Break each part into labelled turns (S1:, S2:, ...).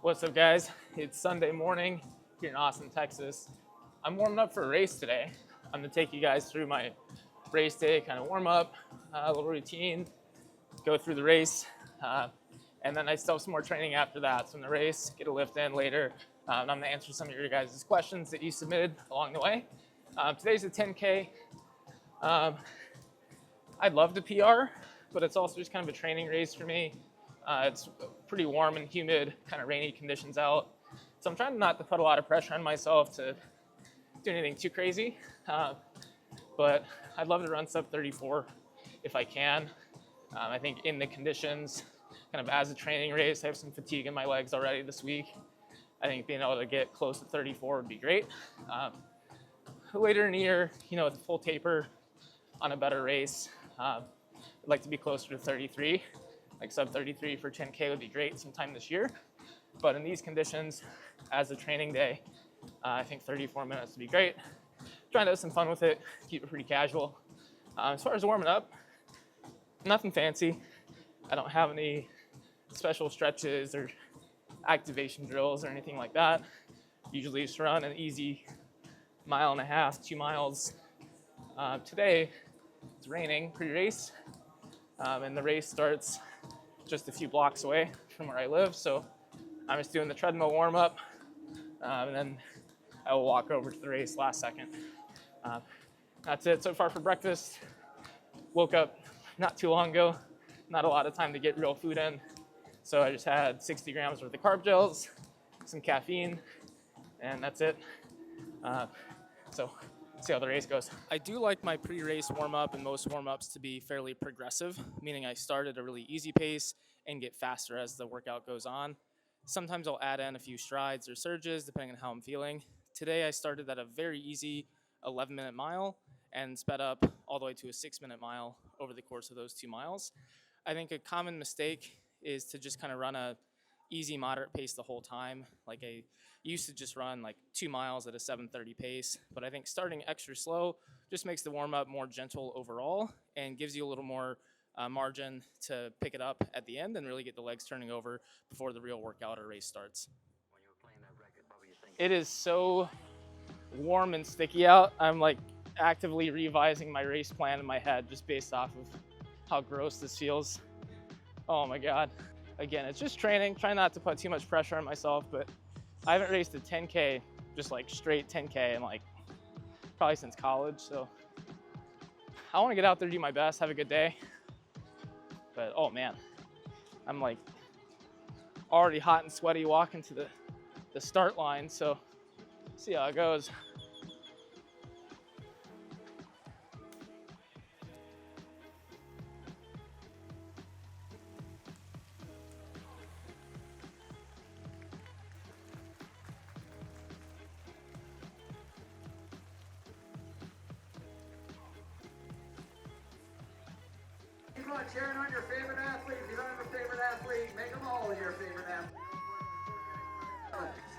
S1: What's up, guys? It's Sunday morning here in Austin, Texas. I'm warming up for a race today. I'm gonna take you guys through my race day, kind of warm up, a little routine, go through the race, and then I still have some more training after that. So in the race, get a lift in later. I'm gonna answer some of your guys' questions that you submitted along the way. Today's a 10K. I'd love to PR, but it's also just kind of a training race for me. It's pretty warm and humid, kind of rainy conditions out. So I'm trying not to put a lot of pressure on myself to do anything too crazy. But I'd love to run sub 34 if I can. I think in the conditions, kind of as a training race, I have some fatigue in my legs already this week. I think being able to get close to 34 would be great. Later in the year, with a full taper on a better race, I'd like to be closer to 33. Like sub 33 for 10K would be great sometime this year. But in these conditions, as a training day, I think 34 minutes would be great. Trying to have some fun with it, keep it pretty casual. As far as warming up, nothing fancy. I don't have any special stretches or activation drills or anything like that. Usually just run an easy 1.5 miles, 2 miles. Today, it's raining pre-race, and the race starts just a few blocks away from where I live. So I'm just doing the treadmill warm up, and then I will walk over to the race last second. That's it so far for breakfast. Woke up not too long ago, not a lot of time to get real food in. So I just had 60 grams worth of carb gels, some caffeine, and that's it. So see how the race goes. I do like my pre-race warm-up and most warm-ups to be fairly progressive, meaning I start at a really easy pace and get faster as the workout goes on. Sometimes I'll add in a few strides or surges depending on how I'm feeling. Today I started at a very easy 11-minute mile and sped up all the way to a 6-minute mile over the course of those 2 miles. I think a common mistake is to just kind of run a easy, moderate pace the whole time. Like I used to just run like 2 miles at a 7:30 pace, but I think starting extra slow just makes the warm-up more gentle overall and gives you a little more margin to pick it up at the end and really get the legs turning over before the real workout or race starts.
S2: When you were playing that record, what were you thinking?
S1: It is so warm and sticky out. I'm like actively revising my race plan in my head just based off of how gross this feels. Oh my God. Again, it's just training, trying not to put too much pressure on myself, but I haven't raced a 10K, just like straight 10K in like probably since college. So I want to get out there, do my best, have a good day. But oh man, I'm like already hot and sweaty walking to the start line. So see how it goes.
S2: Keep on cheering on your favorite athlete. If you don't have a favorite athlete, make them all your favorite athlete.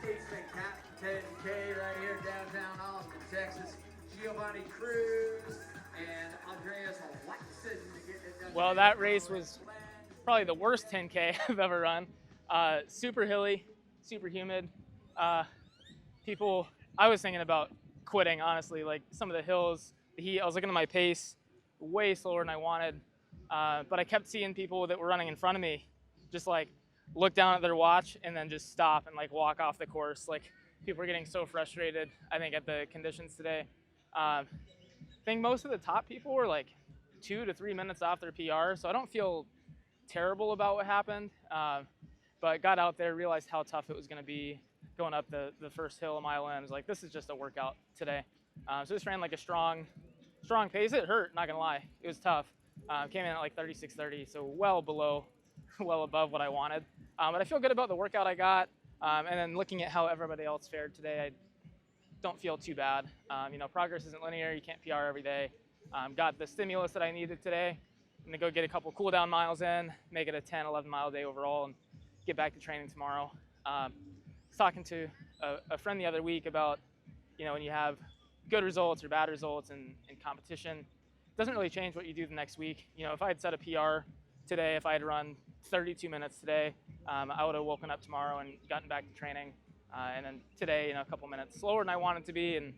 S2: Statesman Captain 10K right here downtown Austin, Texas. Giovanni Cruz and Andreas Watson getting it done.
S1: Well, that race was probably the worst 10K I've ever run. Super hilly, super humid. I was thinking about quitting, honestly. Like some of the hills, the heat, I was looking at my pace, way slower than I wanted. But I kept seeing people that were running in front of me just like look down at their watch and then just stop and like walk off the course. Like people were getting so frustrated, I think, at the conditions today. I think most of the top people were like 2 to 3 minutes off their PR, so I don't feel terrible about what happened. But got out there, realized how tough it was going to be going up the first hill a mile in. I was like, this is just a workout today. So just ran like a strong pace. It hurt, not gonna lie. It was tough. Came in at like 36:30, so well above what I wanted. But I feel good about the workout I got. And then looking at how everybody else fared today, I don't feel too bad. Progress isn't linear. You can't PR every day. Got the stimulus that I needed today. I'm gonna go get a couple cool down miles in, make it a 10, 11 mile day overall, and get back to training tomorrow. I was talking to a friend the other week about, when you have good results or bad results in competition, it doesn't really change what you do the next week. If I had set a PR today, if I had run 32 minutes today, I would have woken up tomorrow and gotten back to training. And then today, a couple minutes slower than I wanted to be, and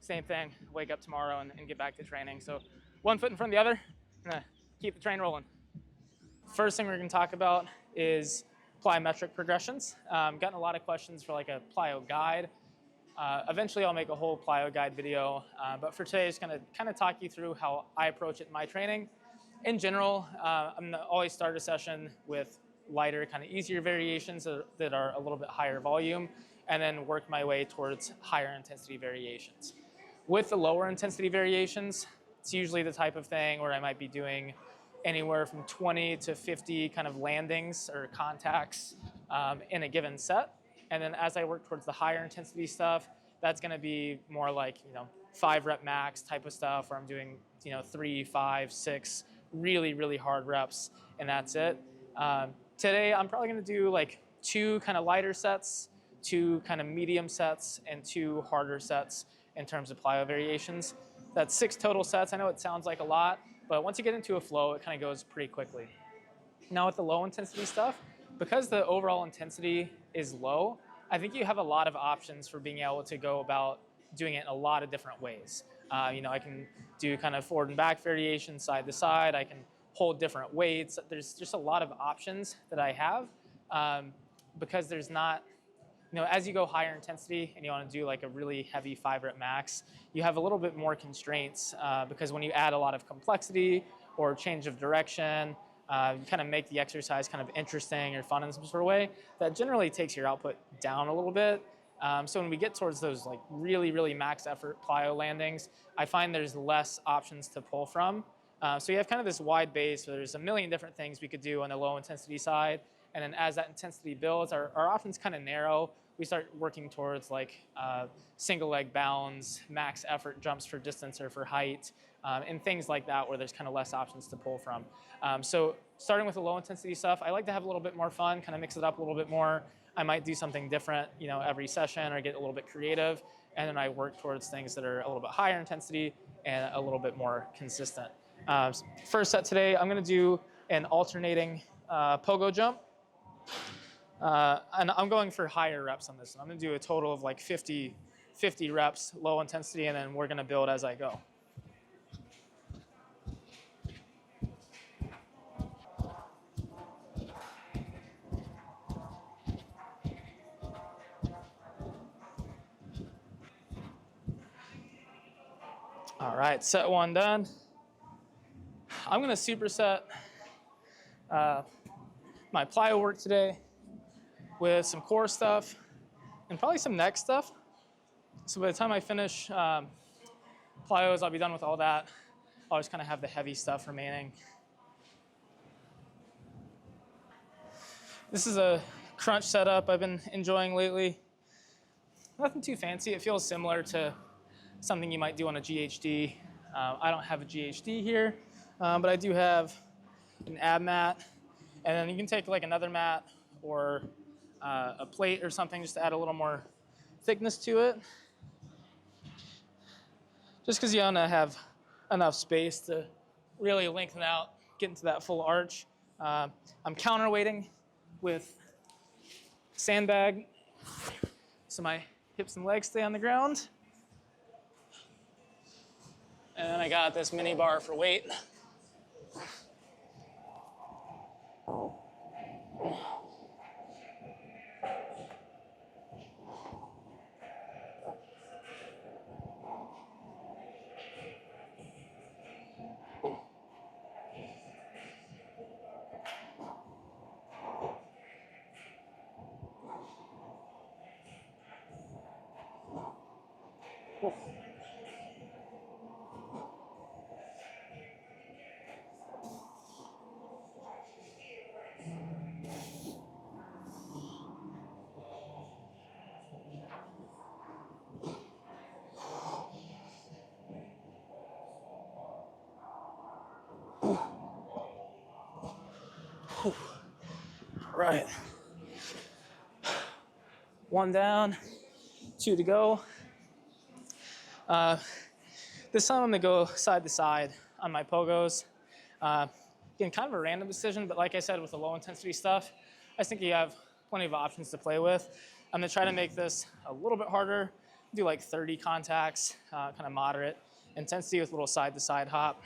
S1: same thing, wake up tomorrow and get back to training. So one foot in front of the other, and keep the train rolling. First thing we're going to talk about is plyometric progressions. Gotten a lot of questions for like a plyo guide. Eventually I'll make a whole plyo guide video, but for today, I'm just going to kind of talk you through how I approach it in my training. In general, I'm going to always start a session with lighter, kind of easier variations that are a little bit higher volume, and then work my way towards higher intensity variations. With the lower intensity variations, it's usually the type of thing where I might be doing anywhere from 20 to 50 kind of landings or contacts in a given set. And then as I work towards the higher intensity stuff, that's going to be more like 5 rep max type of stuff where I'm doing 3, 5, 6 really hard reps, and that's it. Today I'm probably going to do like 2 kind of lighter sets, 2 kind of medium sets, and 2 harder sets in terms of plyo variations. That's 6 total sets. I know it sounds like a lot, but once you get into a flow, it kind of goes pretty quickly. Now with the low intensity stuff, because the overall intensity is low, I think you have a lot of options for being able to go about doing it in a lot of different ways. I can do kind of forward and back variations, side to side. I can hold different weights. There's just a lot of options that I have because there's not, as you go higher intensity and you want to do like a really heavy 5 rep max, you have a little bit more constraints because when you add a lot of complexity or change of direction, you kind of make the exercise kind of interesting or fun in some sort of way, that generally takes your output down a little bit. So when we get towards those like really max effort plyo landings, I find there's less options to pull from. So you have kind of this wide base where there's a million different things we could do on the low intensity side. And then as that intensity builds, our options kind of narrow. We start working towards like single leg bounds, max effort jumps for distance or for height, and things like that where there's kind of less options to pull from. So starting with the low intensity stuff, I like to have a little bit more fun, kind of mix it up a little bit more. I might do something different, every session or get a little bit creative. And then I work towards things that are a little bit higher intensity and a little bit more consistent. First set today, I'm going to do an alternating pogo jump. And I'm going for higher reps on this one. I'm going to do a total of like 50 reps, low intensity, and then we're going to build as I go. All right, set 1 done. I'm going to superset my plyo work today with some core stuff and probably some neck stuff. So by the time I finish plyos, I'll be done with all that. I'll just kind of have the heavy stuff remaining. This is a crunch setup I've been enjoying lately. Nothing too fancy. It feels similar to something you might do on a GHD. I don't have a GHD here, but I do have an ab mat. And then you can take like another mat or a plate or something just to add a little more thickness to it. Just because you want to have enough space to really lengthen out, get into that full arch. I'm counterweighting with sandbag so my hips and legs stay on the ground. And then I got this mini bar for weight. All right. 1 down, 2 to go. This time I'm gonna go side to side on my pogos. Again, kind of a random decision, but like I said, with the low intensity stuff, I think you have plenty of options to play with. I'm gonna try to make this a little bit harder, do like 30 contacts, kind of moderate intensity with a little side to side hop.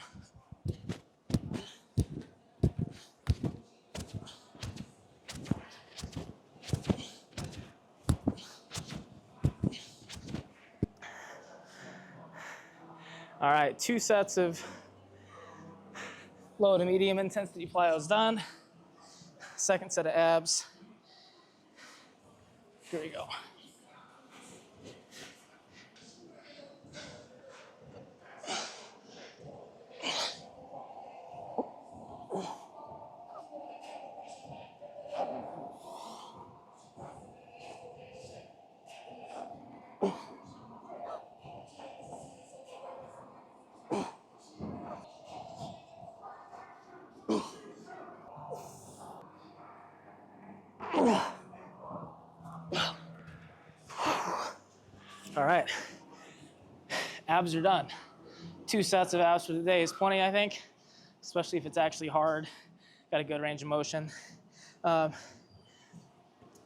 S1: All right, 2 sets of low to medium intensity plyos done. Second set of abs. Here we go. All right, abs are done. 2 sets of abs for the day is plenty, I think, especially if it's actually hard. Got a good range of motion.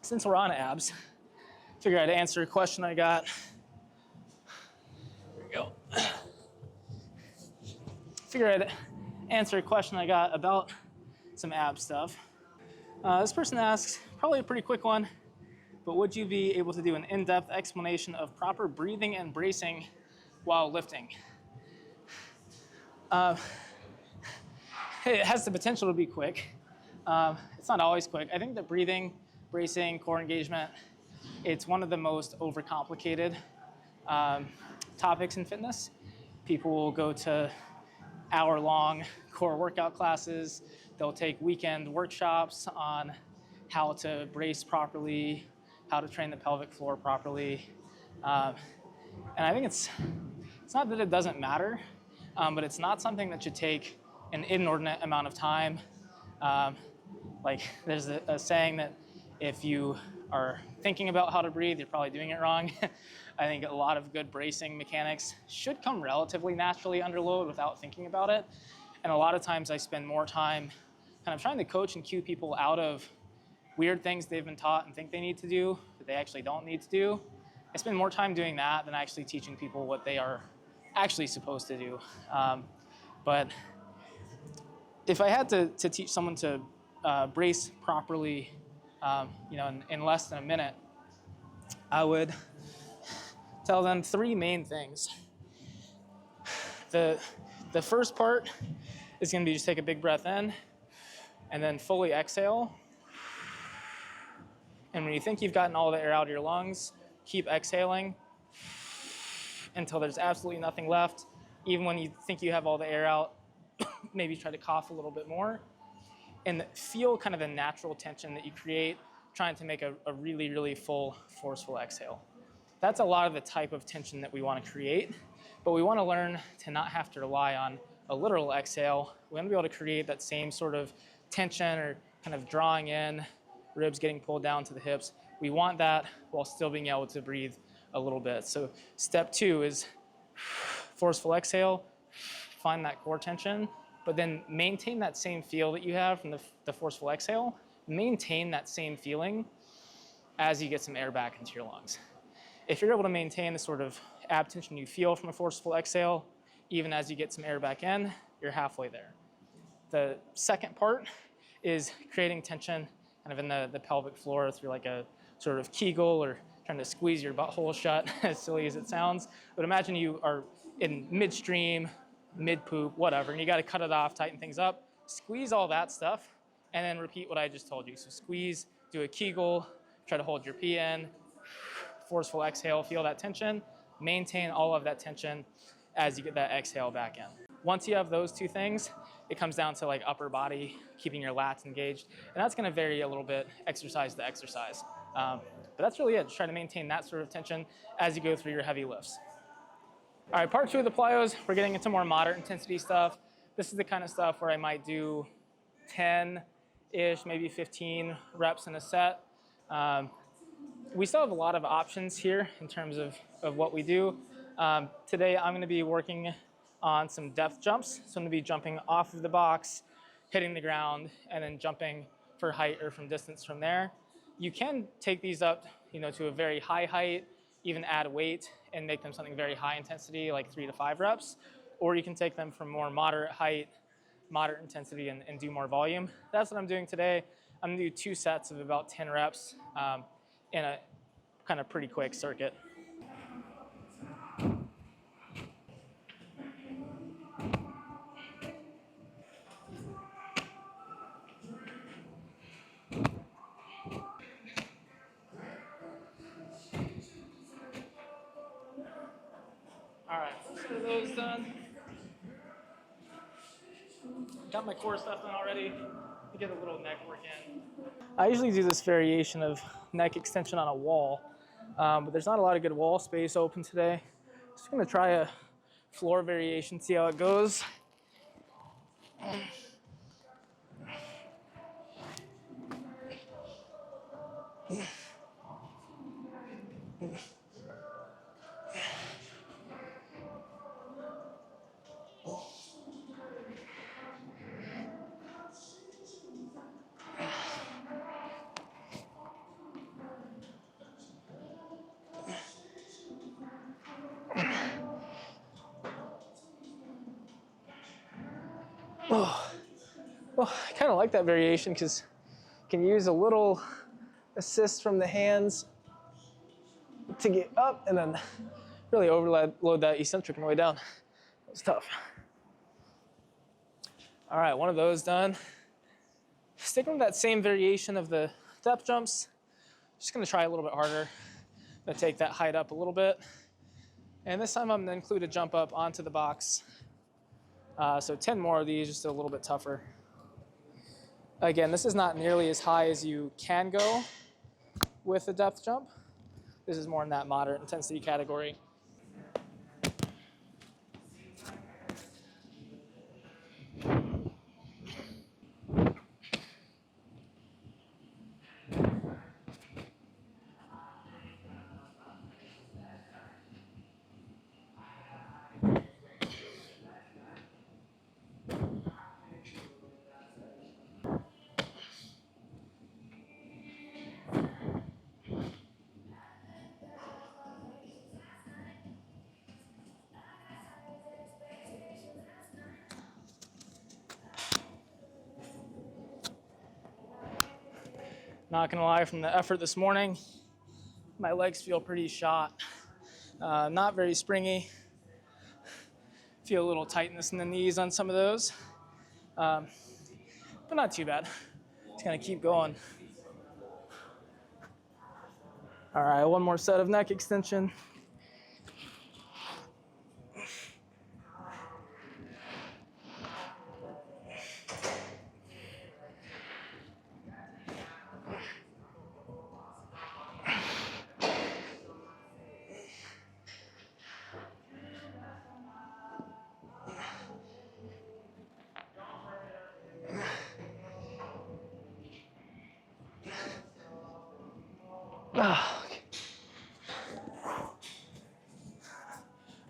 S1: Since we're on abs, figure I'd answer a question I got. Here we go. Figure I'd answer a question I got about some ab stuff. This person asks, probably a pretty quick one, but would you be able to do an in-depth explanation of proper breathing and bracing while lifting? It has the potential to be quick. It's not always quick. I think that breathing, bracing, core engagement, it's one of the most overcomplicated topics in fitness. People will go to hour-long core workout classes. They'll take weekend workshops on how to brace properly, how to train the pelvic floor properly. And I think it's not that it doesn't matter, but it's not something that should take an inordinate amount of time. Like there's a saying that if you are thinking about how to breathe, you're probably doing it wrong. I think a lot of good bracing mechanics should come relatively naturally under load without thinking about it. And a lot of times I spend more time kind of trying to coach and cue people out of weird things they've been taught and think they need to do that they actually don't need to do. I spend more time doing that than actually teaching people what they are actually supposed to do. But if I had to teach someone to brace properly, in less than a minute, I would tell them 3 main things. The first part is going to be just take a big breath in and then fully exhale. And when you think you've gotten all the air out of your lungs, keep exhaling until there's absolutely nothing left. Even when you think you have all the air out, maybe try to cough a little bit more. And feel kind of the natural tension that you create trying to make a really, really full, forceful exhale. That's a lot of the type of tension that we want to create, but we want to learn to not have to rely on a literal exhale. We want to be able to create that same sort of tension or kind of drawing in, ribs getting pulled down to the hips. We want that while still being able to breathe a little bit. So step 2 is forceful exhale, find that core tension, but then maintain that same feel that you have from the forceful exhale. Maintain that same feeling as you get some air back into your lungs. If you're able to maintain the sort of ab tension you feel from a forceful exhale, even as you get some air back in, you're halfway there. The second part is creating tension kind of in the pelvic floor through like a sort of Kegel or trying to squeeze your butthole shut, as silly as it sounds. But imagine you are in midstream, mid-poop, whatever, and you got to cut it off, tighten things up, squeeze all that stuff, and then repeat what I just told you. So squeeze, do a Kegel, try to hold your pee in, forceful exhale, feel that tension, maintain all of that tension as you get that exhale back in. Once you have those 2 things, it comes down to like upper body, keeping your lats engaged, and that's going to vary a little bit exercise to exercise. But that's really it. Just try to maintain that sort of tension as you go through your heavy lifts. All right, part 2 of the plyos, we're getting into more moderate intensity stuff. This is the kind of stuff where I might do 10-ish, maybe 15 reps in a set. We still have a lot of options here in terms of what we do. Today, I'm going to be working on some depth jumps. So I'm going to be jumping off of the box, hitting the ground, and then jumping for height or from distance from there. You can take these up, to a very high height, even add weight and make them something very high intensity, like 3 to 5 reps, or you can take them from more moderate height, moderate intensity, and do more volume. That's what I'm doing today. I'm gonna do 2 sets of about 10 reps in a kind of pretty quick circuit. All right, first set of those done. Got my core stuff done already to get a little neck work in. I usually do this variation of neck extension on a wall, but there's not a lot of good wall space open today. Just gonna try a floor variation, see how it goes. Well, I kind of like that variation because you can use a little assist from the hands to get up and then really overload that eccentric on the way down. It's tough. All right, one of those done. Sticking with that same variation of the depth jumps, just gonna try a little bit harder. Gonna take that height up a little bit. And this time I'm gonna include a jump up onto the box. So 10 more of these, just a little bit tougher. Again, this is not nearly as high as you can go with a depth jump. This is more in that moderate intensity category. Not gonna lie, from the effort this morning, my legs feel pretty shot. Not very springy. Feel a little tightness in the knees on some of those, but not too bad. Just gonna keep going. All right, one more set of neck extension.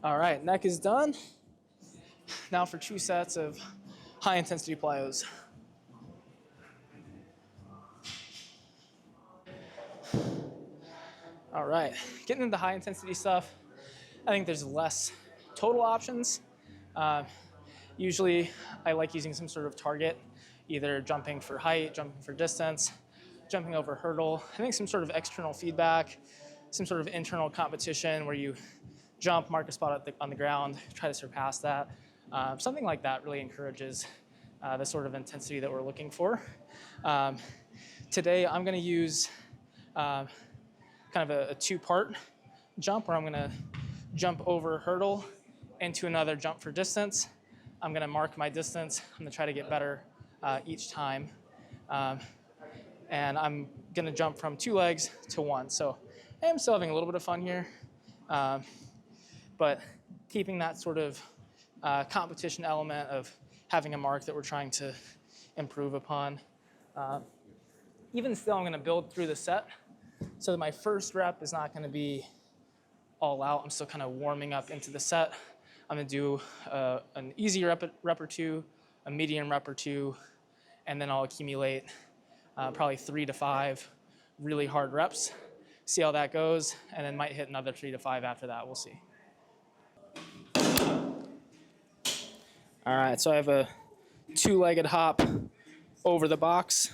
S1: All right, neck is done. Now for 2 sets of high intensity plyos. All right, getting into high intensity stuff, I think there's less total options. Usually I like using some sort of target, either jumping for height, jumping for distance, jumping over hurdle. I think some sort of external feedback, some sort of internal competition where you jump, mark a spot on the ground, try to surpass that. Something like that really encourages the sort of intensity that we're looking for. Today I'm gonna use kind of a 2-part jump where I'm gonna jump over a hurdle into another jump for distance. I'm gonna mark my distance. I'm gonna try to get better each time. And I'm gonna jump from 2 legs to 1. So I am still having a little bit of fun here, but keeping that sort of competition element of having a mark that we're trying to improve upon. Even still, I'm gonna build through the set so that my first rep is not gonna be all out. I'm still kind of warming up into the set. I'm gonna do an easy rep or 2, a medium rep or 2, and then I'll accumulate probably 3 to 5 really hard reps. See how that goes, and then might hit another 3 to 5 after that. We'll see. All right, so I have a 2-legged hop over the box.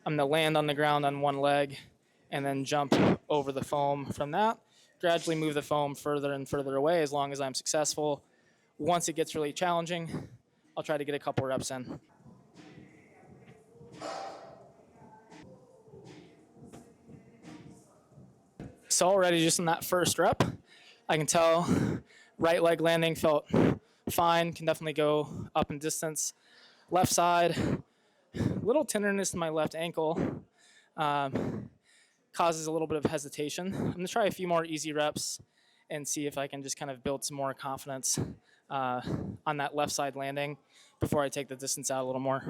S1: I'm gonna land on the ground on one leg and then jump over the foam from that. Gradually move the foam further and further away as long as I'm successful. Once it gets really challenging, I'll try to get a couple reps in. So already just in that first rep, I can tell right leg landing felt fine, can definitely go up in distance. Left side, little tenderness in my left ankle, causes a little bit of hesitation. I'm gonna try a few more easy reps and see if I can just kind of build some more confidence on that left side landing before I take the distance out a little more.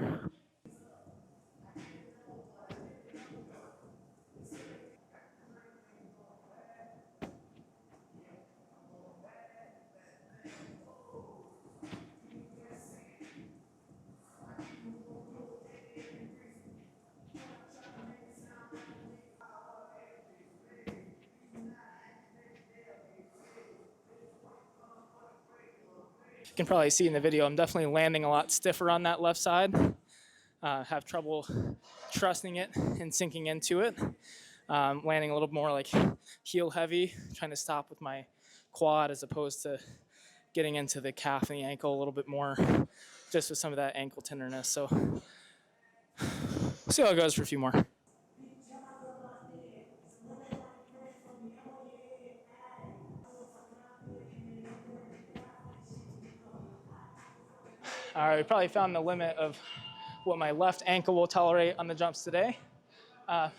S1: You can probably see in the video, I'm definitely landing a lot stiffer on that left side. Have trouble trusting it and sinking into it. Landing a little more like heel heavy, trying to stop with my quad as opposed to getting into the calf and the ankle a little bit more, just with some of that ankle tenderness. So we'll see how it goes for a few more. All right, we probably found the limit of what my left ankle will tolerate on the jumps today. Not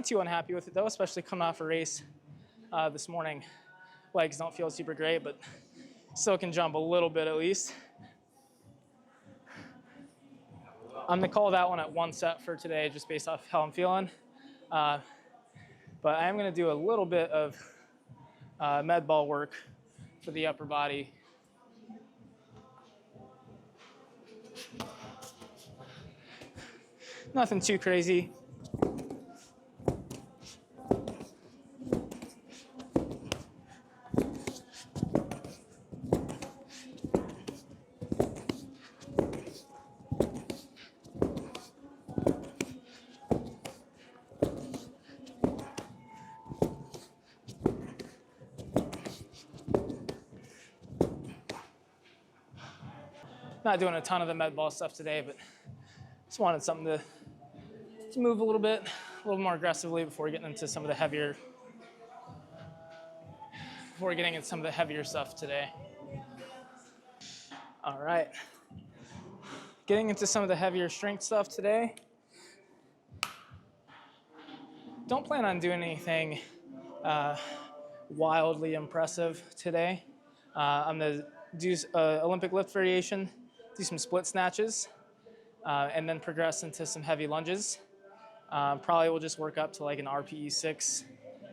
S1: too unhappy with it though, especially coming off a race this morning. Legs don't feel super great, but still can jump a little bit at least. I'm gonna call that one at 1 set for today, just based off how I'm feeling. But I am gonna do a little bit of med ball work for the upper body. Nothing too crazy. Not doing a ton of the med ball stuff today, but just wanted something to move a little bit, a little more aggressively before getting into some of the heavier stuff today. All right, getting into some of the heavier strength stuff today. Don't plan on doing anything wildly impressive today. I'm gonna do Olympic lift variation, do some split snatches, and then progress into some heavy lunges. Probably will just work up to like an RPE 6,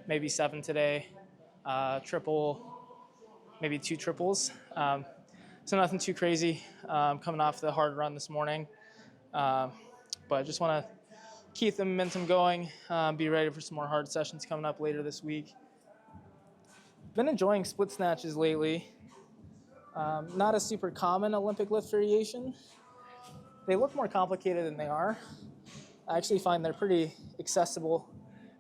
S1: maybe 7 today, triple, maybe 2 triples. So nothing too crazy coming off the hard run this morning. But I just want to keep the momentum going, be ready for some more hard sessions coming up later this week. Been enjoying split snatches lately. Not a super common Olympic lift variation. They look more complicated than they are. I actually find they're pretty accessible.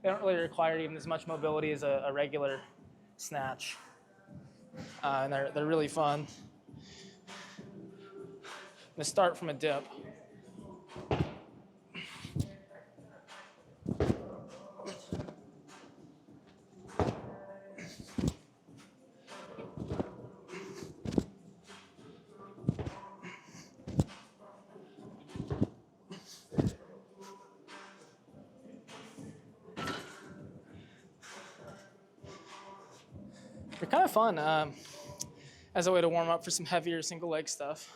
S1: They don't really require even as much mobility as a regular snatch. And they're really fun. I'm gonna start from a dip. They're kind of fun as a way to warm up for some heavier single leg stuff.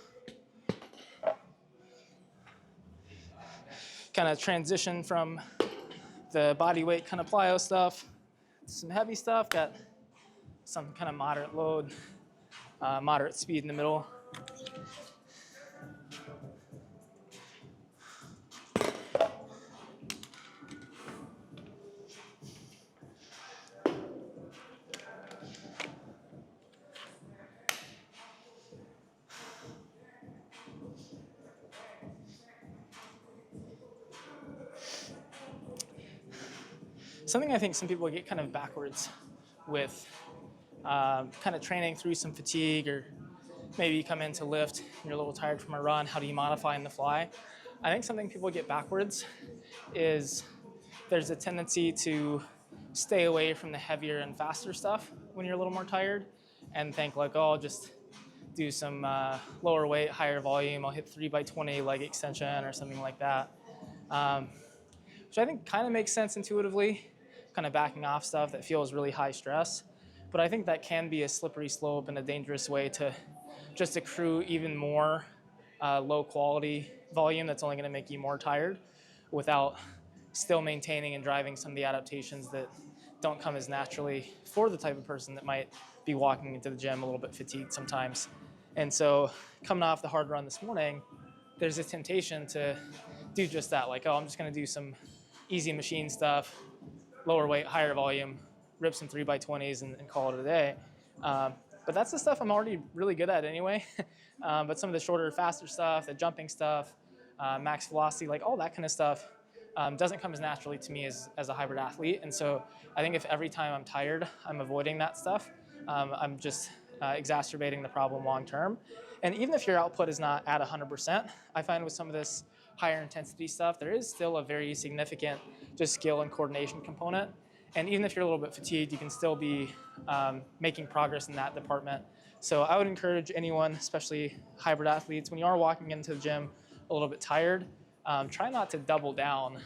S1: Kind of transition from the body weight kind of plyo stuff to some heavy stuff. Got some kind of moderate load, moderate speed in the middle. something I think some people get kind of backwards with kind of training through some fatigue, or maybe you come in to lift and you're a little tired from a run. How do you modify in the fly? I think something people get backwards is there's a tendency to stay away from the heavier and faster stuff when you're a little more tired and think like, oh, I'll just do some lower weight, higher volume. I'll hit 3x20 leg extension or something like that, which I think kind of makes sense intuitively, kind of backing off stuff that feels really high stress. But I think that can be a slippery slope and a dangerous way to just accrue even more low quality volume that's only going to make you more tired without still maintaining and driving some of the adaptations that don't come as naturally for the type of person that might be walking into the gym a little bit fatigued sometimes. And so coming off the hard run this morning, there's a temptation to do just that. Like, oh, I'm just going to do some easy machine stuff, lower weight, higher volume, rip some 3x20s and call it a day. But that's the stuff I'm already really good at anyway. But some of the shorter, faster stuff, the jumping stuff, max velocity, like all that kind of stuff doesn't come as naturally to me as a hybrid athlete. And so I think if every time I'm tired, I'm avoiding that stuff, I'm just exacerbating the problem long term. And even if your output is not at 100%, I find with some of this higher intensity stuff, there is still a very significant just skill and coordination component. And even if you're a little bit fatigued, you can still be making progress in that department. So I would encourage anyone, especially hybrid athletes, when you are walking into the gym a little bit tired, try not to double down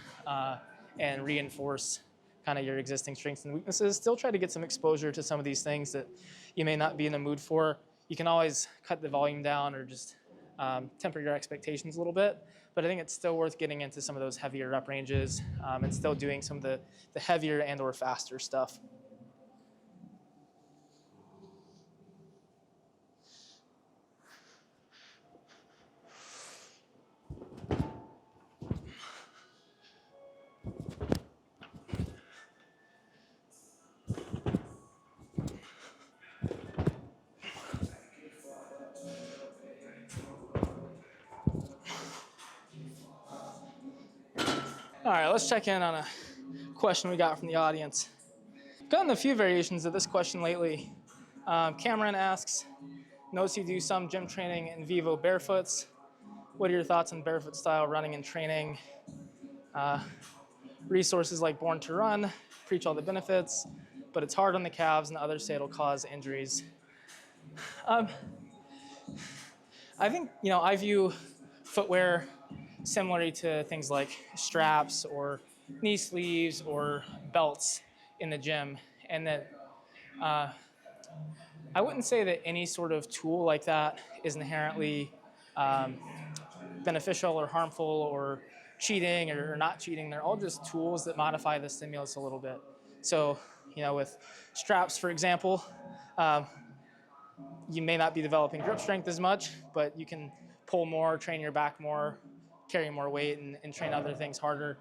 S1: and reinforce kind of your existing strengths and weaknesses. Still try to get some exposure to some of these things that you may not be in the mood for. You can always cut the volume down or just temper your expectations a little bit. But I think it's still worth getting into some of those heavier rep ranges and still doing some of the heavier and or faster stuff. All right, let's check in on a question we got from the audience. I've gotten a few variations of this question lately. Cameron asks, notice you do some gym training in vivo barefoots. What are your thoughts on barefoot style running and training? Resources like Born to Run preach all the benefits, but it's hard on the calves and others say it'll cause injuries. I think, I view footwear similarly to things like straps or knee sleeves or belts in the gym. And that I wouldn't say that any sort of tool like that is inherently beneficial or harmful or cheating or not cheating. They're all just tools that modify the stimulus a little bit. So, with straps, for example, you may not be developing grip strength as much, but you can pull more, train your back more, carry more weight, and train other things harder.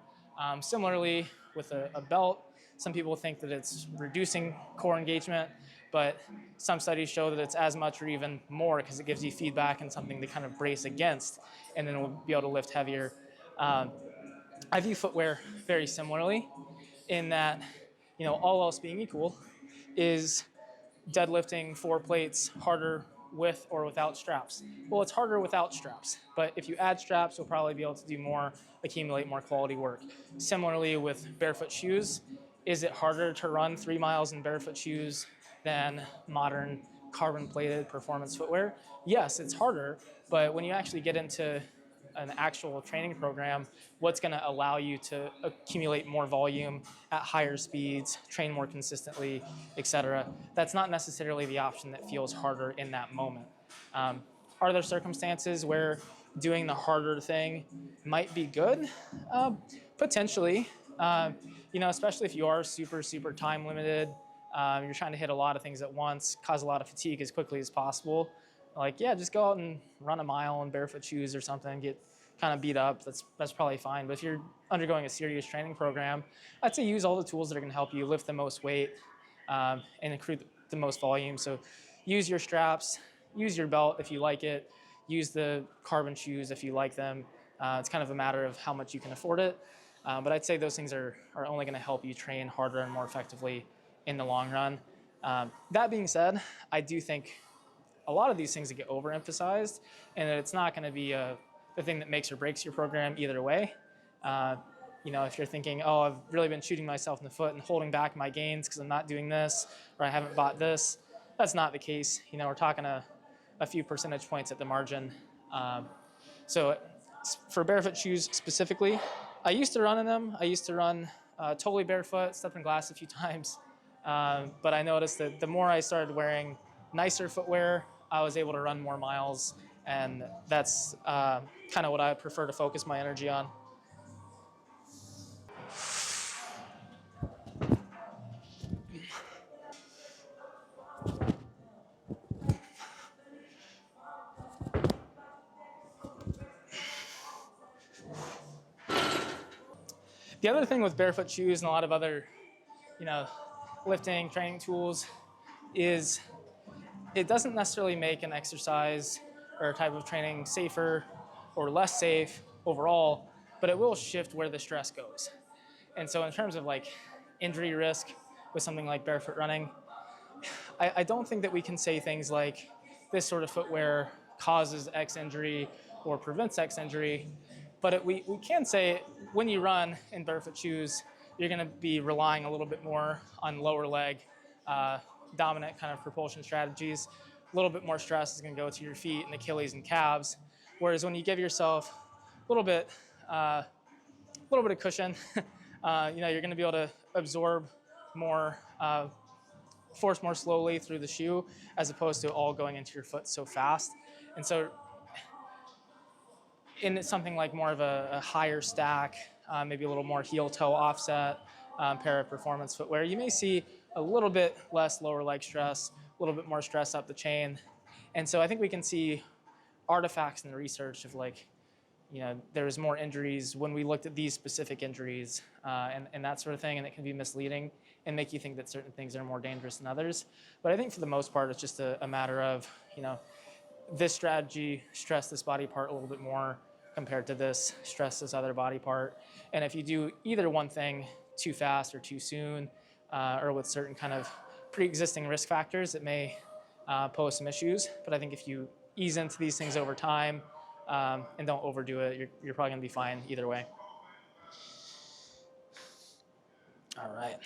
S1: Similarly, with a belt, some people think that it's reducing core engagement, but some studies show that it's as much or even more because it gives you feedback and something to kind of brace against, and then we'll be able to lift heavier. I view footwear very similarly in that, all else being equal, is deadlifting 4 plates harder with or without straps? Well, it's harder without straps, but if you add straps, you'll probably be able to do more, accumulate more quality work. Similarly with barefoot shoes, is it harder to run 3 miles in barefoot shoes than modern carbon-plated performance footwear? Yes, it's harder, but when you actually get into an actual training program, what's going to allow you to accumulate more volume at higher speeds, train more consistently, etc. That's not necessarily the option that feels harder in that moment. Are there circumstances where doing the harder thing might be good? Potentially. Especially if you are super, super time limited, you're trying to hit a lot of things at once, cause a lot of fatigue as quickly as possible. Just go out and run a mile in barefoot shoes or something, get kind of beat up. That's probably fine. But if you're undergoing a serious training program, I'd say use all the tools that are going to help you lift the most weight and accrue the most volume. So use your straps, use your belt if you like it, use the carbon shoes if you like them. It's kind of a matter of how much you can afford it. But I'd say those things are only going to help you train harder and more effectively in the long run. That being said, I do think a lot of these things get overemphasized, and that it's not going to be the thing that makes or breaks your program either way. If you're thinking, oh, I've really been shooting myself in the foot and holding back my gains because I'm not doing this or I haven't bought this, that's not the case. We're talking a few percentage points at the margin. So for barefoot shoes specifically, I used to run in them. I used to run totally barefoot, stepped in glass a few times. But I noticed that the more I started wearing nicer footwear, I was able to run more miles. And that's kind of what I prefer to focus my energy on. The other thing with barefoot shoes and a lot of other, lifting, training tools is it doesn't necessarily make an exercise or a type of training safer or less safe overall, but it will shift where the stress goes. And so in terms of like injury risk with something like barefoot running, I don't think that we can say things like this sort of footwear causes X injury or prevents X injury, but we can say when you run in barefoot shoes, you're going to be relying a little bit more on lower leg dominant kind of propulsion strategies. A little bit more stress is going to go to your feet and Achilles and calves, whereas when you give yourself a little bit of cushion, you're going to be able to absorb more force more slowly through the shoe as opposed to all going into your foot so fast. And so in something like more of a higher stack, maybe a little more heel toe offset pair of performance footwear, you may see a little bit less lower leg stress, a little bit more stress up the chain. And so I think we can see artifacts in the research of there's more injuries when we looked at these specific injuries and that sort of thing, and it can be misleading and make you think that certain things are more dangerous than others. But I think for the most part, it's just a matter of, this strategy stress this body part a little bit more compared to this stress this other body part. And if you do either one thing too fast or too soon, or with certain kind of pre-existing risk factors, it may pose some issues. But I think if you ease into these things over time and don't overdo it, you're probably gonna be fine either way. All right.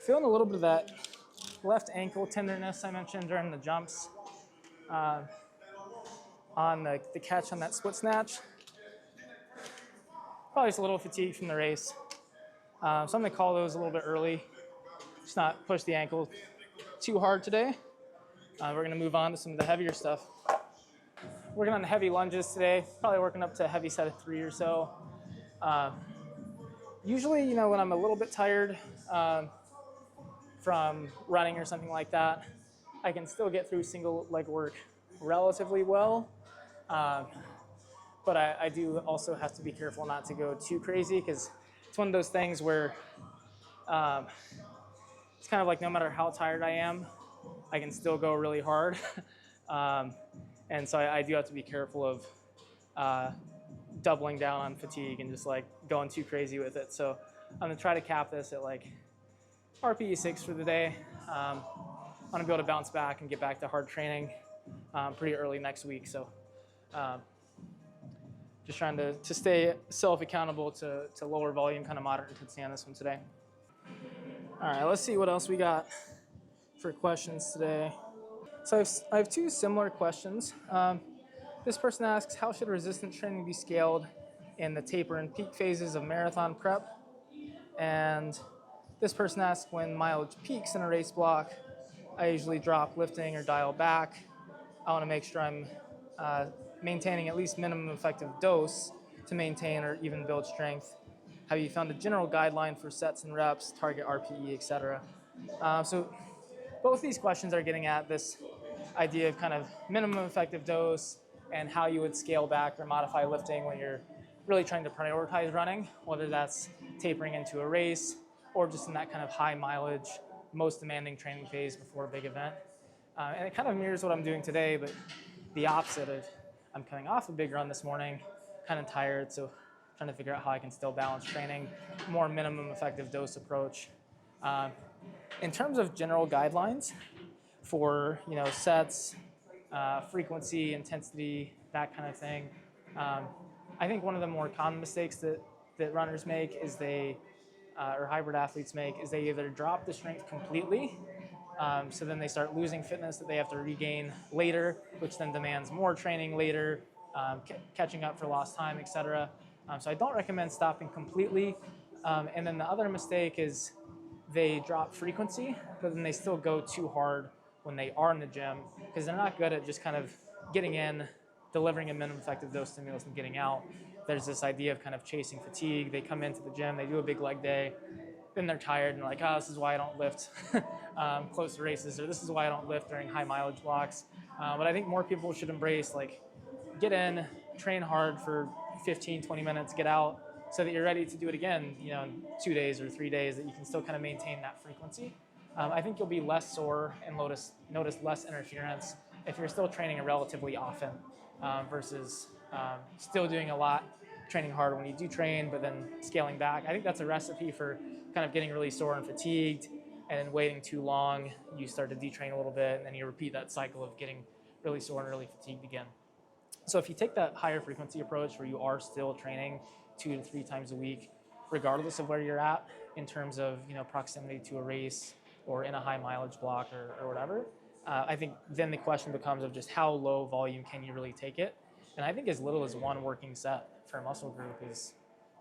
S1: Feeling a little bit of that left ankle tenderness I mentioned during the jumps on the catch on that split snatch. Probably just a little fatigue from the race. So I'm going to call those a little bit early. Just not push the ankle too hard today. We're going to move on to some of the heavier stuff. Working on the heavy lunges today, probably working up to a heavy set of 3 or so. Usually, when I'm a little bit tired from running or something like that, I can still get through single leg work relatively well. But I do also have to be careful not to go too crazy, because it's one of those things where it's kind of like no matter how tired I am, I can still go really hard. And so I do have to be careful of doubling down on fatigue and just like going too crazy with it. So I'm gonna try to cap this at like RPE 6 for the day. I'm gonna be able to bounce back and get back to hard training pretty early next week. So just trying to stay self-accountable to lower volume, kind of moderate intensity on this one today. All right, let's see what else we got for questions today. So I have two similar questions. This person asks, how should resistance training be scaled in the taper and peak phases of marathon prep? And this person asks, when mileage peaks in a race block, I usually drop lifting or dial back. I want to make sure I'm maintaining at least minimum effective dose
S3: to maintain or even build strength? Have you found a general guideline for sets and reps, target RPE, etc.? So both these questions are getting at this idea of kind of minimum effective dose and how you would scale back or modify lifting when you're really trying to prioritize running, whether that's tapering into a race or just in that kind of high mileage, most demanding training phase before a big event. And it kind of mirrors what I'm doing today, but the opposite of I'm coming off a big run this morning, kind of tired, so trying to figure out how I can still balance training, more minimum effective dose approach. In terms of general guidelines for sets, frequency, intensity, that kind of thing, I think one of the more common mistakes that runners make is or hybrid athletes make, is they either drop the strength completely, so then they start losing fitness that they have to regain later, which then demands more training later, catching up for lost time, etc. So I don't recommend stopping completely. And then the other mistake is they drop frequency, but then they still go too hard when they are in the gym because they're not good at just kind of getting in, delivering a minimum effective dose stimulus and getting out. There's this idea of kind of chasing fatigue. They come into the gym, they do a big leg day, then they're tired and they're like, oh, this is why I don't lift close to races, or this is why I don't lift during high mileage blocks. But I think more people should embrace get in, train hard for 15, 20 minutes, get out, so that you're ready to do it again, in 2 days or 3 days, that you can still kind of maintain that frequency. I think you'll be less sore and notice less interference if you're still training relatively often versus still doing a lot, training hard when you do train, but then scaling back. I think that's a recipe for kind of getting really sore and fatigued, and then waiting too long, you start to detrain a little bit, and then you repeat that cycle of getting really sore and really fatigued again. So if you take that higher frequency approach where you are still training 2 to 3 times a week, regardless of where you're at in terms of proximity to a race or in a high mileage block or whatever, I think then the question becomes of just how low volume can you really take it? And I think as little as 1 working set for a muscle group is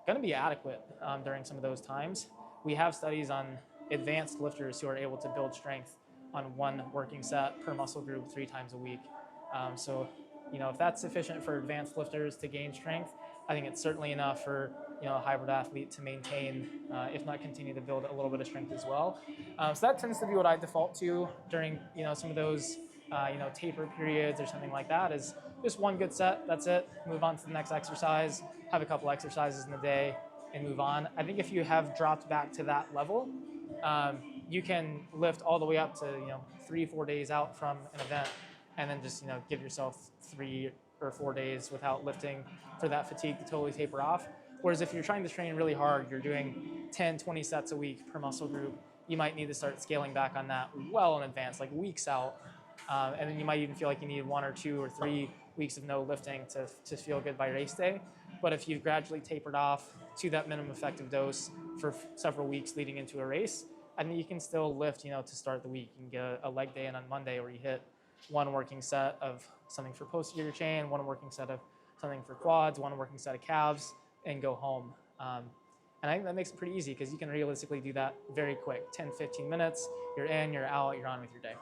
S3: going to be adequate during some of those times. We have studies on advanced lifters who are able to build strength on 1 working set per muscle group 3 times a week. So if that's sufficient for advanced lifters to gain strength, I think it's certainly enough for a hybrid athlete to maintain, if not continue to build a little bit of strength as well. So that tends to be what I default to during some of those taper periods or something like that, is just 1 good set, that's it, move on to the next exercise, have a couple exercises in the day and move on. I think if you have dropped back to that level, you can lift all the way up to 3-4 days out from an event, and then just give yourself 3 or 4 days without lifting for that fatigue to totally taper off. Whereas if you're trying to train really hard, you're doing 10, 20 sets a week per muscle group, you might need to start scaling back on that well in advance, like weeks out. And then you might even feel like you need 1 or 2 or 3 weeks of no lifting to feel good by race day. But if you've gradually tapered off to that minimum effective dose for several weeks leading into a race, I think you can still lift, to start the week. You can get a leg day in on Monday where you hit 1 working set of something for posterior chain, 1 working set of something for quads, 1 working set of calves, and go home. And I think that makes it pretty easy because you can realistically do that very quick. 10, 15 minutes, you're in, you're out, you're on with your day.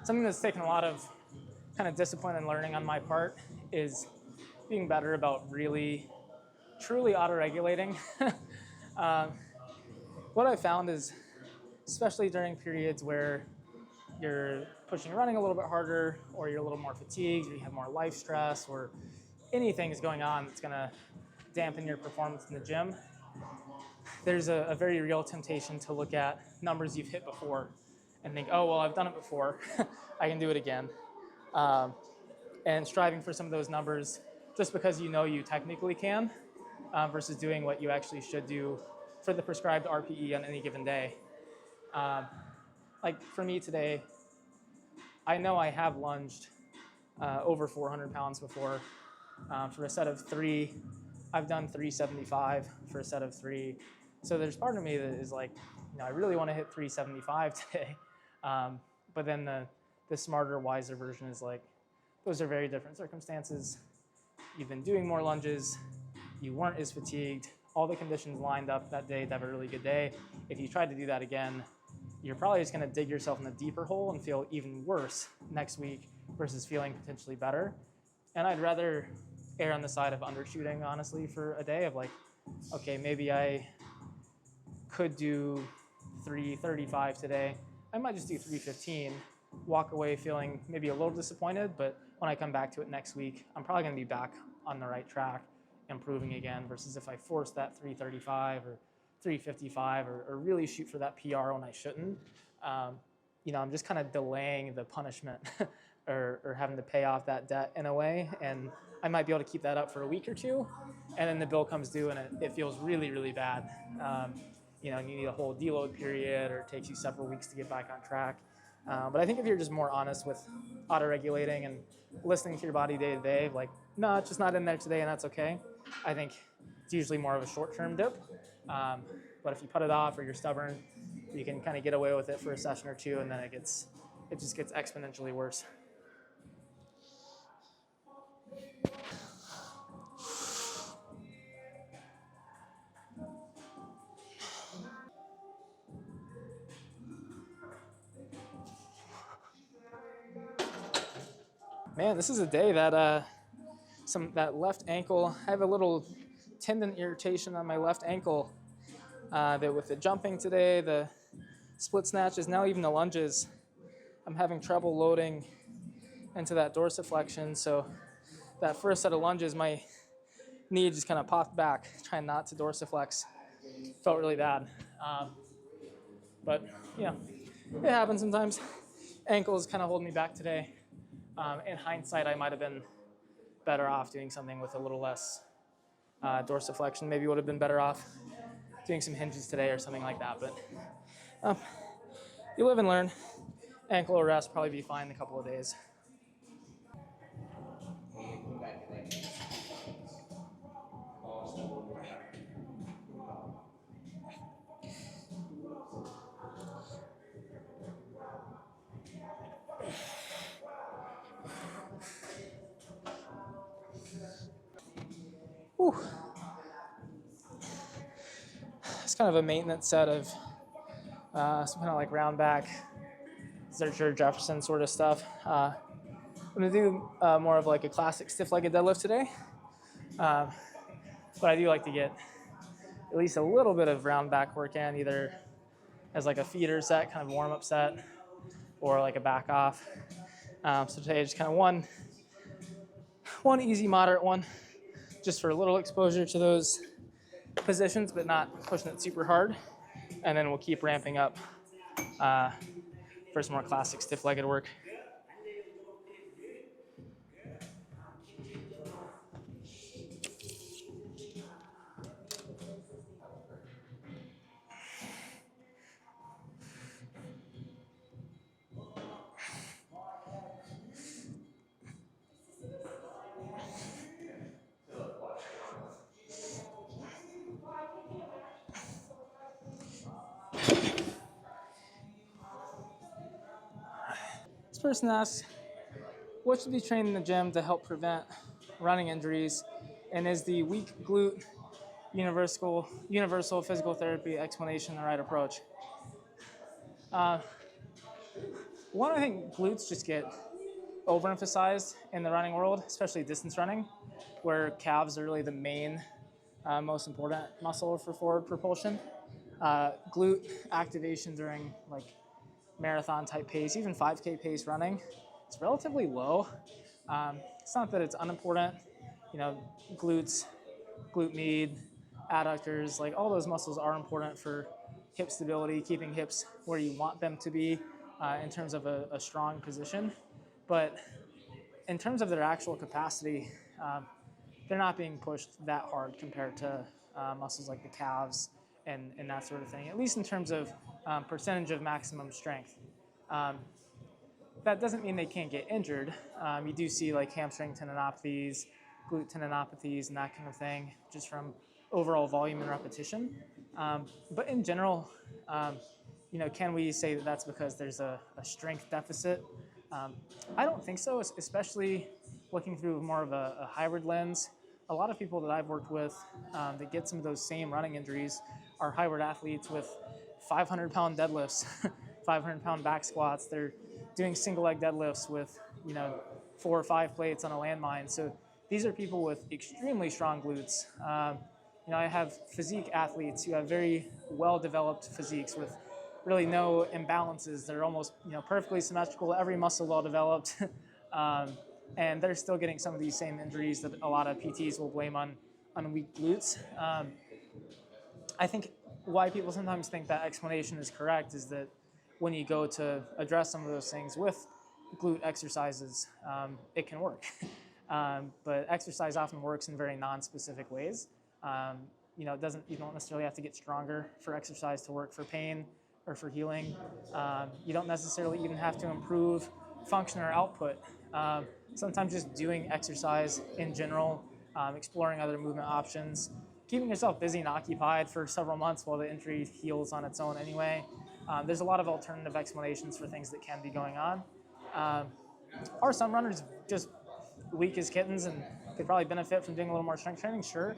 S3: Something that's taken a lot of kind of discipline and learning on my part is being better about really, truly auto-regulating. What I found is, especially during periods where you're pushing and running a little bit harder, or you're a little more fatigued, or you have more life stress, or anything is going on that's gonna dampen your performance in the gym, there's a very real temptation to look at numbers you've hit before and think, oh, well, I've done it before, I can do it again. And striving for some of those numbers just because you technically can, versus doing what you actually should do for the prescribed RPE on any given day. Like for me today, I know I have lunged over 400 pounds before. For a set of 3, I've done 375 for a set of 3. So there's part of me that is like, I really want to hit 375 today. But then the smarter, wiser version is like, those are very different circumstances. You've been doing more lunges, you weren't as fatigued, all the conditions lined up that day to have a really good day. If you tried to do that again, you're probably just gonna dig yourself in a deeper hole and feel even worse next week versus feeling potentially better. And I'd rather err on the side of undershooting, honestly, for a day of like, okay, maybe I could do 335 today. I might just do 315, walk away feeling maybe a little disappointed, but when I come back to it next week, I'm probably gonna be back on the right track, improving again, versus if I force that 335 or 355 or really shoot for that PR when I shouldn't. I'm just kind of delaying the punishment or having to pay off that debt in a way. And I might be able to keep that up for a week or two, and then the bill comes due and it feels really, really bad. And you need a whole deload period, or it takes you several weeks to get back on track. But I think if you're just more honest with auto-regulating and listening to your body day to day, like, no, it's just not in there today and that's okay. I think it's usually more of a short-term dip. But if you put it off or you're stubborn, you can kind of get away with it for a session or two, and then it just gets exponentially worse. Man, this is a day that that left ankle, I have a little tendon irritation on my left ankle that with the jumping today, the split snatches, now even the lunges, I'm having trouble loading into that dorsiflexion. So that first set of lunges, my knee just kind of popped back, trying not to dorsiflex. Felt really bad. But yeah, it happens sometimes. Ankles kind of holding me back today. In hindsight, I might have been better off doing something with a little less dorsiflexion. Maybe would have been better off doing some hinges today or something like that. But you live and learn. Ankle rest probably be fine in a couple of days. Whew. It's kind of a maintenance set of some kind of like round back, Zercher Jefferson sort of stuff. I'm gonna do more of like a classic stiff-legged deadlift today, but I do like to get at least a little bit of round back work in, either as like a feeder set, kind of warm-up set, or like a back off. So today, just kind of one easy, moderate one, just for a little exposure to those positions, but not pushing it super hard. And then we'll keep ramping up for some more classic stiff-legged work. This person asks, what should be trained in the gym to help prevent running injuries? And is the weak glute universal physical therapy explanation the right approach? One, I think glutes just get overemphasized in the running world, especially distance running, where calves are really the main, most important muscle for forward propulsion. Glute activation during like marathon type pace, even 5K pace running, it's relatively low. It's not that it's unimportant, glutes, glute med, adductors, like all those muscles are important for hip stability, keeping hips where you want them to be in terms of a strong position. But in terms of their actual capacity, they're not being pushed that hard compared to muscles like the calves and that sort of thing, at least in terms of percentage of maximum strength. That doesn't mean they can't get injured. You do see like hamstring tendinopathies, glute tendinopathies, and that kind of thing, just from overall volume and repetition. But in general, can we say that that's because there's a strength deficit I don't think so, especially looking through more of a hybrid lens. A lot of people that I've worked with that get some of those same running injuries are hybrid athletes with 500-pound deadlifts, 500-pound back squats. They're doing single leg deadlifts with 4 or 5 plates on a landmine. So these are people with extremely strong glutes. I have physique athletes who have very well-developed physiques with really no imbalances. They're almost perfectly symmetrical, every muscle well-developed, and they're still getting some of these same injuries that a lot of PTs will blame on weak glutes. I think why people sometimes think that explanation is correct is that when you go to address some of those things with glute exercises, it can work. But exercise often works in very non-specific ways. You don't necessarily have to get stronger for exercise to work for pain or for healing. You don't necessarily even have to improve function or output. Sometimes just doing exercise in general, exploring other movement options, keeping yourself busy and occupied for several months while the injury heals on its own anyway. There's a lot of alternative explanations for things that can be going on. Are some runners just weak as kittens and could probably benefit from doing a little more strength training? Sure.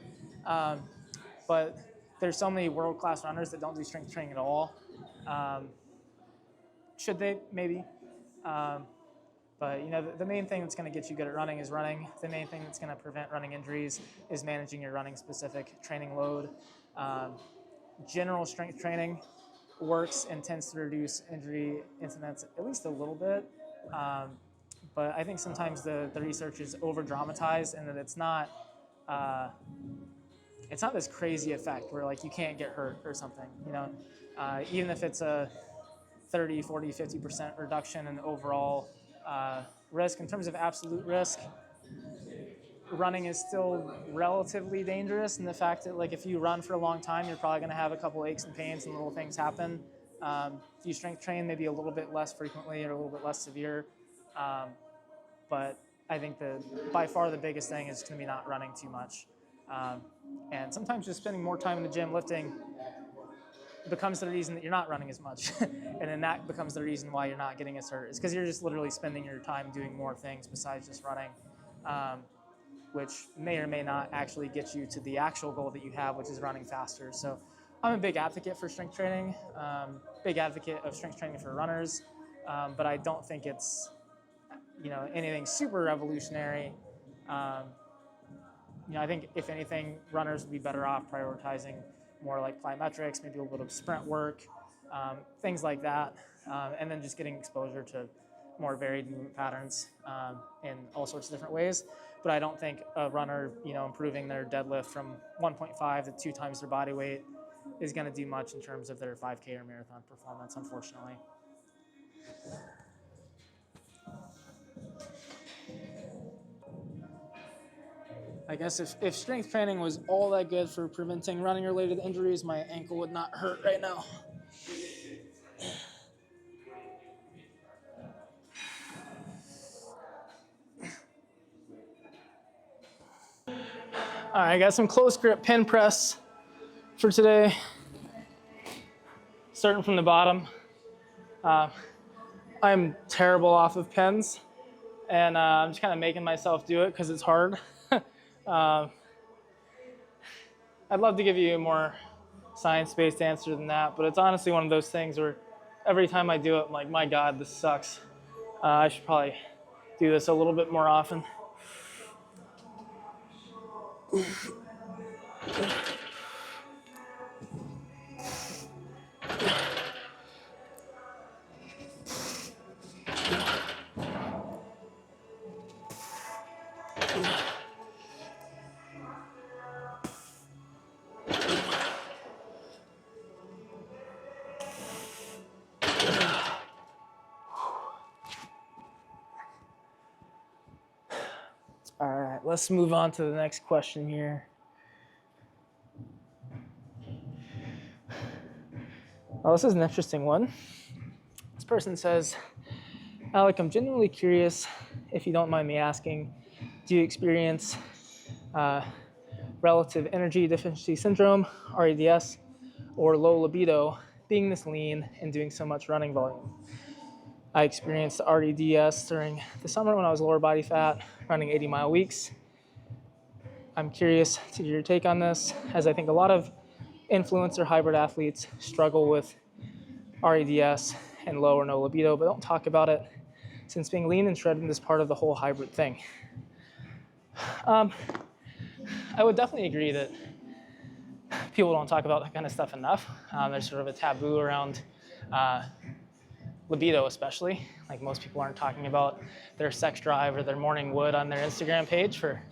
S3: But there's so many world-class runners that don't do strength training at all. Should they? Maybe. But the main thing that's going to get you good at running is running. The main thing that's going to prevent running injuries is managing your running-specific training load. General strength training works and tends to reduce injury incidence at least a little bit. But I think sometimes the research is over-dramatized and that it's not this crazy effect where like you can't get hurt or something. Even if it's a 30, 40, 50% reduction in overall risk. In terms of absolute risk, running is still relatively dangerous in the fact that like if you run for a long time, you're probably going to have a couple aches and pains and little things happen. If you strength train, maybe a little bit less frequently or a little bit less severe. But I think by far the biggest thing is going to be not running too much. And sometimes just spending more time in the gym lifting becomes the reason that you're not running as much. And then that becomes the reason why you're not getting as hurt. It's because you're just literally spending your time doing more things besides just running, which may or may not actually get you to the actual goal that you have, which is running faster. So I'm a big advocate for strength training, big advocate of strength training for runners, but I don't think it's anything super revolutionary. I think if anything, runners would be better off prioritizing more like plyometrics, maybe a little bit of sprint work, things like that, and then just getting exposure to more varied movement patterns in all sorts of different ways. But I don't think a runner, improving their deadlift from 1.5 to 2 times their body weight is going to do much in terms of their 5K or marathon performance, unfortunately. I guess if strength training was all that good for preventing running-related injuries, my ankle would not hurt right now. All right, I got some close grip pin press for today. Starting from the bottom. I'm terrible off of pins, and I'm just kind of making myself do it because it's hard. I'd love to give you a more science-based answer than that, but it's honestly one of those things where every time I do it, I'm like, my God, this sucks. I should probably do this a little bit more often. All right, let's move on to the next question here. Well, this is an interesting one. This person says, Alec, I'm genuinely curious, if you don't mind me asking, do you experience relative energy deficiency syndrome, REDS, or low libido, being this lean and doing so much running volume? I experienced REDS during the summer when I was lower body fat, running 80-mile weeks. I'm curious to hear your take on this, as I think a lot of influencer hybrid athletes struggle with REDS and low or no libido, but don't talk about it, since being lean and shredded is part of the whole hybrid thing. I would definitely agree that people don't talk about that kind of stuff enough. There's sort of a taboo around libido, especially. Like, most people aren't talking about their sex drive or their morning wood on their Instagram page for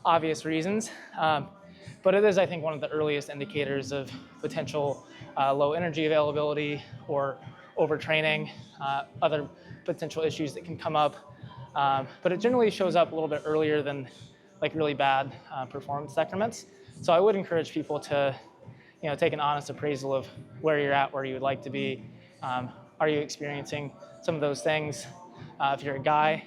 S3: obvious reasons. But it is, I think, one of the earliest indicators of potential low energy availability or overtraining, other potential issues that can come up. But it generally shows up a little bit earlier than like really bad performance decrements. So I would encourage people to, take an honest appraisal of where you're at, where you would like to be. Are you experiencing some of those things? If you're a guy,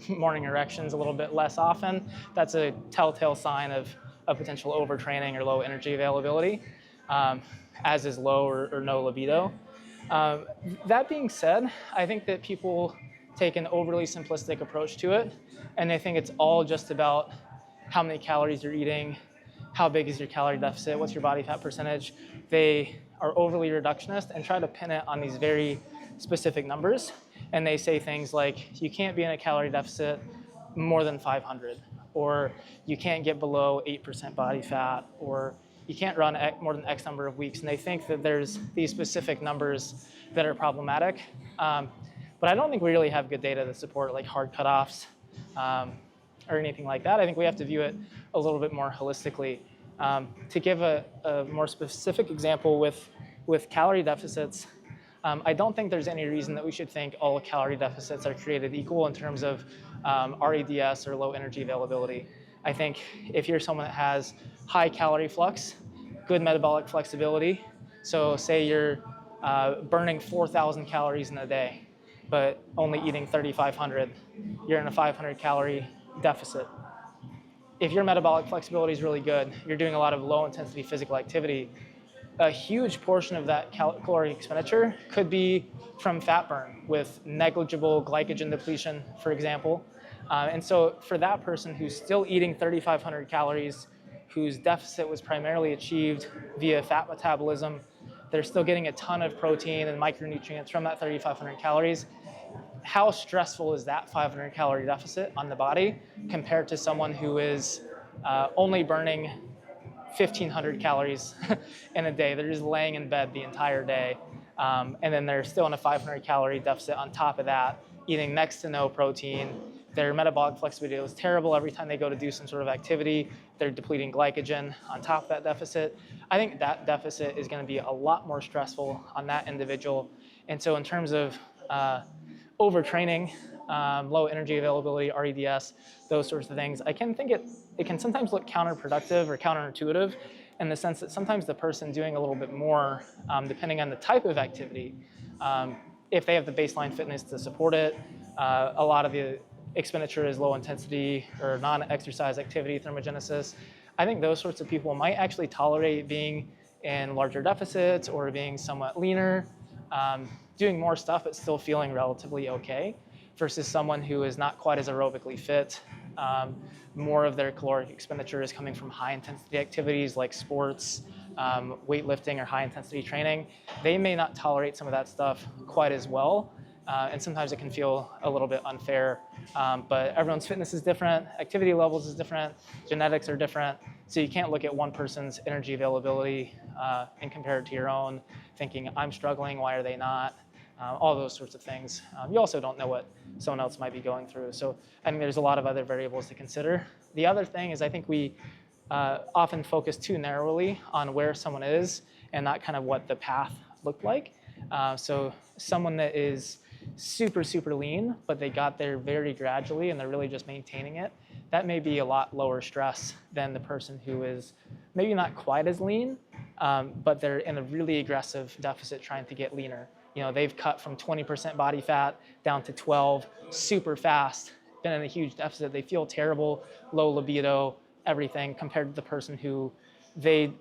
S3: morning erections a little bit less often, that's a telltale sign of potential overtraining or low energy availability, as is low or no libido. That being said, I think that people take an overly simplistic approach to it, and they think it's all just about how many calories you're eating, how big is your calorie deficit, what's your body fat percentage. They are overly reductionist and try to pin it on these very specific numbers. And they say things like, you can't be in a calorie deficit more than 500, or you can't get below 8% body fat, or you can't run more than X number of weeks. And they think that there's these specific numbers that are problematic. But I don't think we really have good data to support like hard cutoffs or anything like that. I think we have to view it a little bit more holistically. To give a more specific example with calorie deficits, I don't think there's any reason that we should think all calorie deficits are created equal in terms of REDS or low energy availability. I think if you're someone that has high calorie flux, good metabolic flexibility, so say you're burning 4,000 calories in a day, but only eating 3,500, you're in a 500 calorie deficit. If your metabolic flexibility is really good, you're doing a lot of low intensity physical activity, a huge portion of that caloric expenditure could be from fat burn with negligible glycogen depletion, for example. And so for that person who's still eating 3,500 calories, whose deficit was primarily achieved via fat metabolism, they're still getting a ton of protein and micronutrients from that 3,500 calories. How stressful is that 500 calorie deficit on the body compared to someone who is only burning 1,500 calories in a day? They're just laying in bed the entire day. And then they're still in a 500 calorie deficit on top of that, eating next to no protein. Their metabolic flexibility is terrible. Every time they go to do some sort of activity, they're depleting glycogen on top of that deficit. I think that deficit is going to be a lot more stressful on that individual. And so in terms of overtraining, low energy availability, REDS, those sorts of things, I can think it can sometimes look counterproductive or counterintuitive in the sense that sometimes the person doing a little bit more, depending on the type of activity, if they have the baseline fitness to support it, a lot of the expenditure is low intensity or non-exercise activity thermogenesis. I think those sorts of people might actually tolerate being in larger deficits or being somewhat leaner, doing more stuff but still feeling relatively okay, versus someone who is not quite as aerobically fit. More of their caloric expenditure is coming from high intensity activities like sports, weightlifting, or high intensity training. They may not tolerate some of that stuff quite as well. And sometimes it can feel a little bit unfair, but everyone's fitness is different, activity levels is different, genetics are different, so you can't look at one person's energy availability and compare it to your own, thinking, I'm struggling, why are they not? All those sorts of things. You also don't know what someone else might be going through, so I think there's a lot of other variables to consider. The other thing is I think we often focus too narrowly on where someone is and not kind of what the path looked like. So someone that is super, super lean, but they got there very gradually and they're really just maintaining it, that may be a lot lower stress than the person who is maybe not quite as lean, but they're in a really aggressive deficit trying to get leaner. They've cut from 20% body fat down to 12 super fast, been in a huge deficit. They feel terrible, low libido, everything, compared to the person who they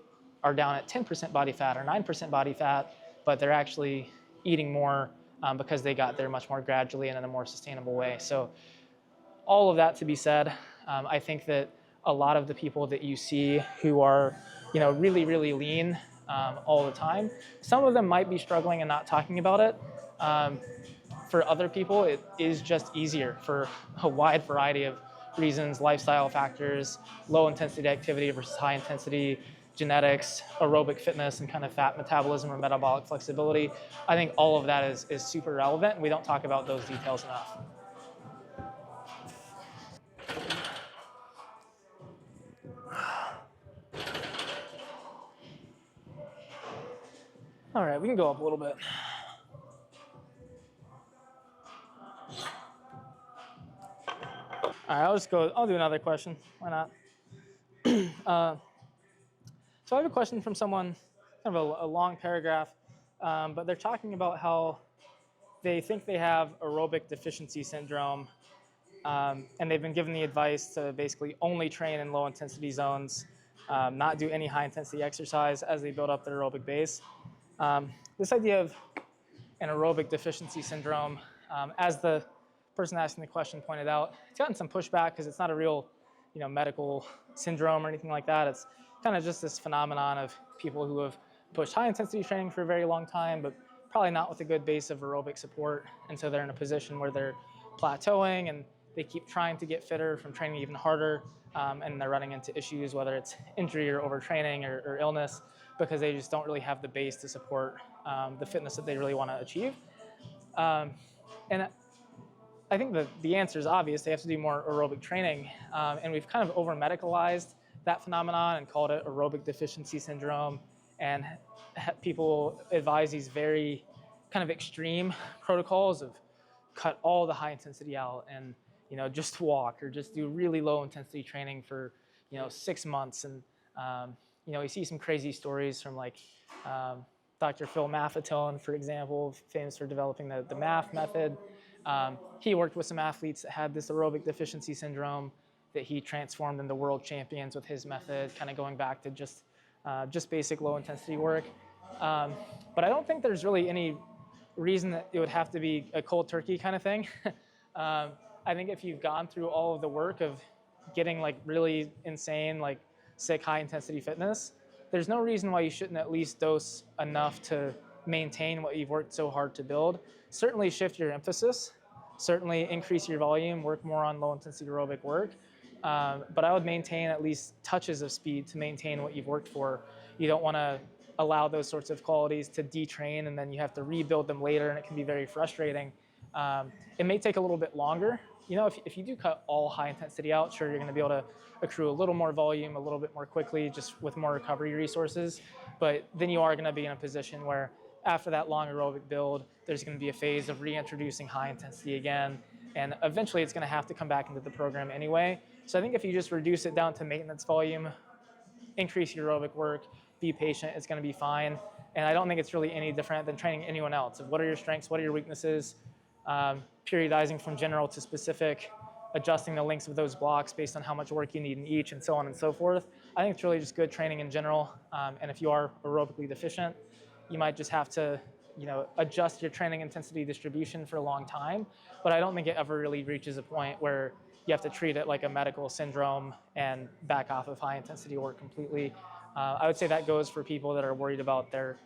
S3: are down at 10% body fat or 9% body fat, but they're actually eating more, because they got there much more gradually and in a more sustainable way. So all of that to be said, I think that a lot of the people that you see who are, really, really lean all the time, some of them might be struggling and not talking about it. For other people, it is just easier for a wide variety of reasons: lifestyle factors, low intensity activity versus high intensity, genetics, aerobic fitness, and kind of fat metabolism or metabolic flexibility. I think all of that is super relevant, and we don't talk about those details enough. All right, we can go up a little bit. All right, I'll do another question. Why not? So I have a question from someone, kind of a long paragraph, but they're talking about how they think they have aerobic deficiency syndrome, and they've been given the advice to basically only train in low intensity zones, not do any high intensity exercise as they build up their aerobic base. This idea of an aerobic deficiency syndrome, as the person asking the question pointed out, it's gotten some pushback because it's not a real, medical syndrome or anything like that. It's kind of just this phenomenon of people who have pushed high intensity training for a very long time, but probably not with a good base of aerobic support. And so they're in a position where they're plateauing and they keep trying to get fitter from training even harder. And they're running into issues, whether it's injury or overtraining or illness, because they just don't really have the base to support the fitness that they really want to achieve. And I think the answer is obvious. They have to do more aerobic training. And we've kind of over-medicalized that phenomenon and called it aerobic deficiency syndrome. And people advise these very kind of extreme protocols of cut all the high intensity out and just walk or just do really low intensity training for 6 months. And you see some crazy stories from like Dr. Phil Maffetone, for example, famous for developing the MAF method. He worked with some athletes that had this aerobic deficiency syndrome that he transformed into world champions with his method, kind of going back to just basic low intensity work. But I don't think there's really any reason that it would have to be a cold turkey kind of thing. I think if you've gone through all of the work of getting like really insane, like sick high intensity fitness, there's no reason why you shouldn't at least dose enough to maintain what you've worked so hard to build. Certainly shift your emphasis, certainly increase your volume, work more on low intensity aerobic work. But I would maintain at least touches of speed to maintain what you've worked for. You don't want to allow those sorts of qualities to detrain and then you have to rebuild them later and it can be very frustrating. It may take a little bit longer. If you do cut all high intensity out, sure, you're going to be able to accrue a little more volume a little bit more quickly just with more recovery resources. But then you are going to be in a position where after that long aerobic build, there's going to be a phase of reintroducing high intensity again. And eventually it's going to have to come back into the program anyway. So I think if you just reduce it down to maintenance volume, increase your aerobic work, be patient, it's going to be fine. And I don't think it's really any different than training anyone else. What are your strengths? What are your weaknesses? Periodizing from general to specific, adjusting the lengths of those blocks based on how much work you need in each, and so on and so forth. I think it's really just good training in general. And if you are aerobically deficient, you might just have to adjust your training intensity distribution for a long time. But I don't think it ever really reaches a point where you have to treat it like a medical syndrome and back off of high intensity work completely. I would say that goes for people that are worried about their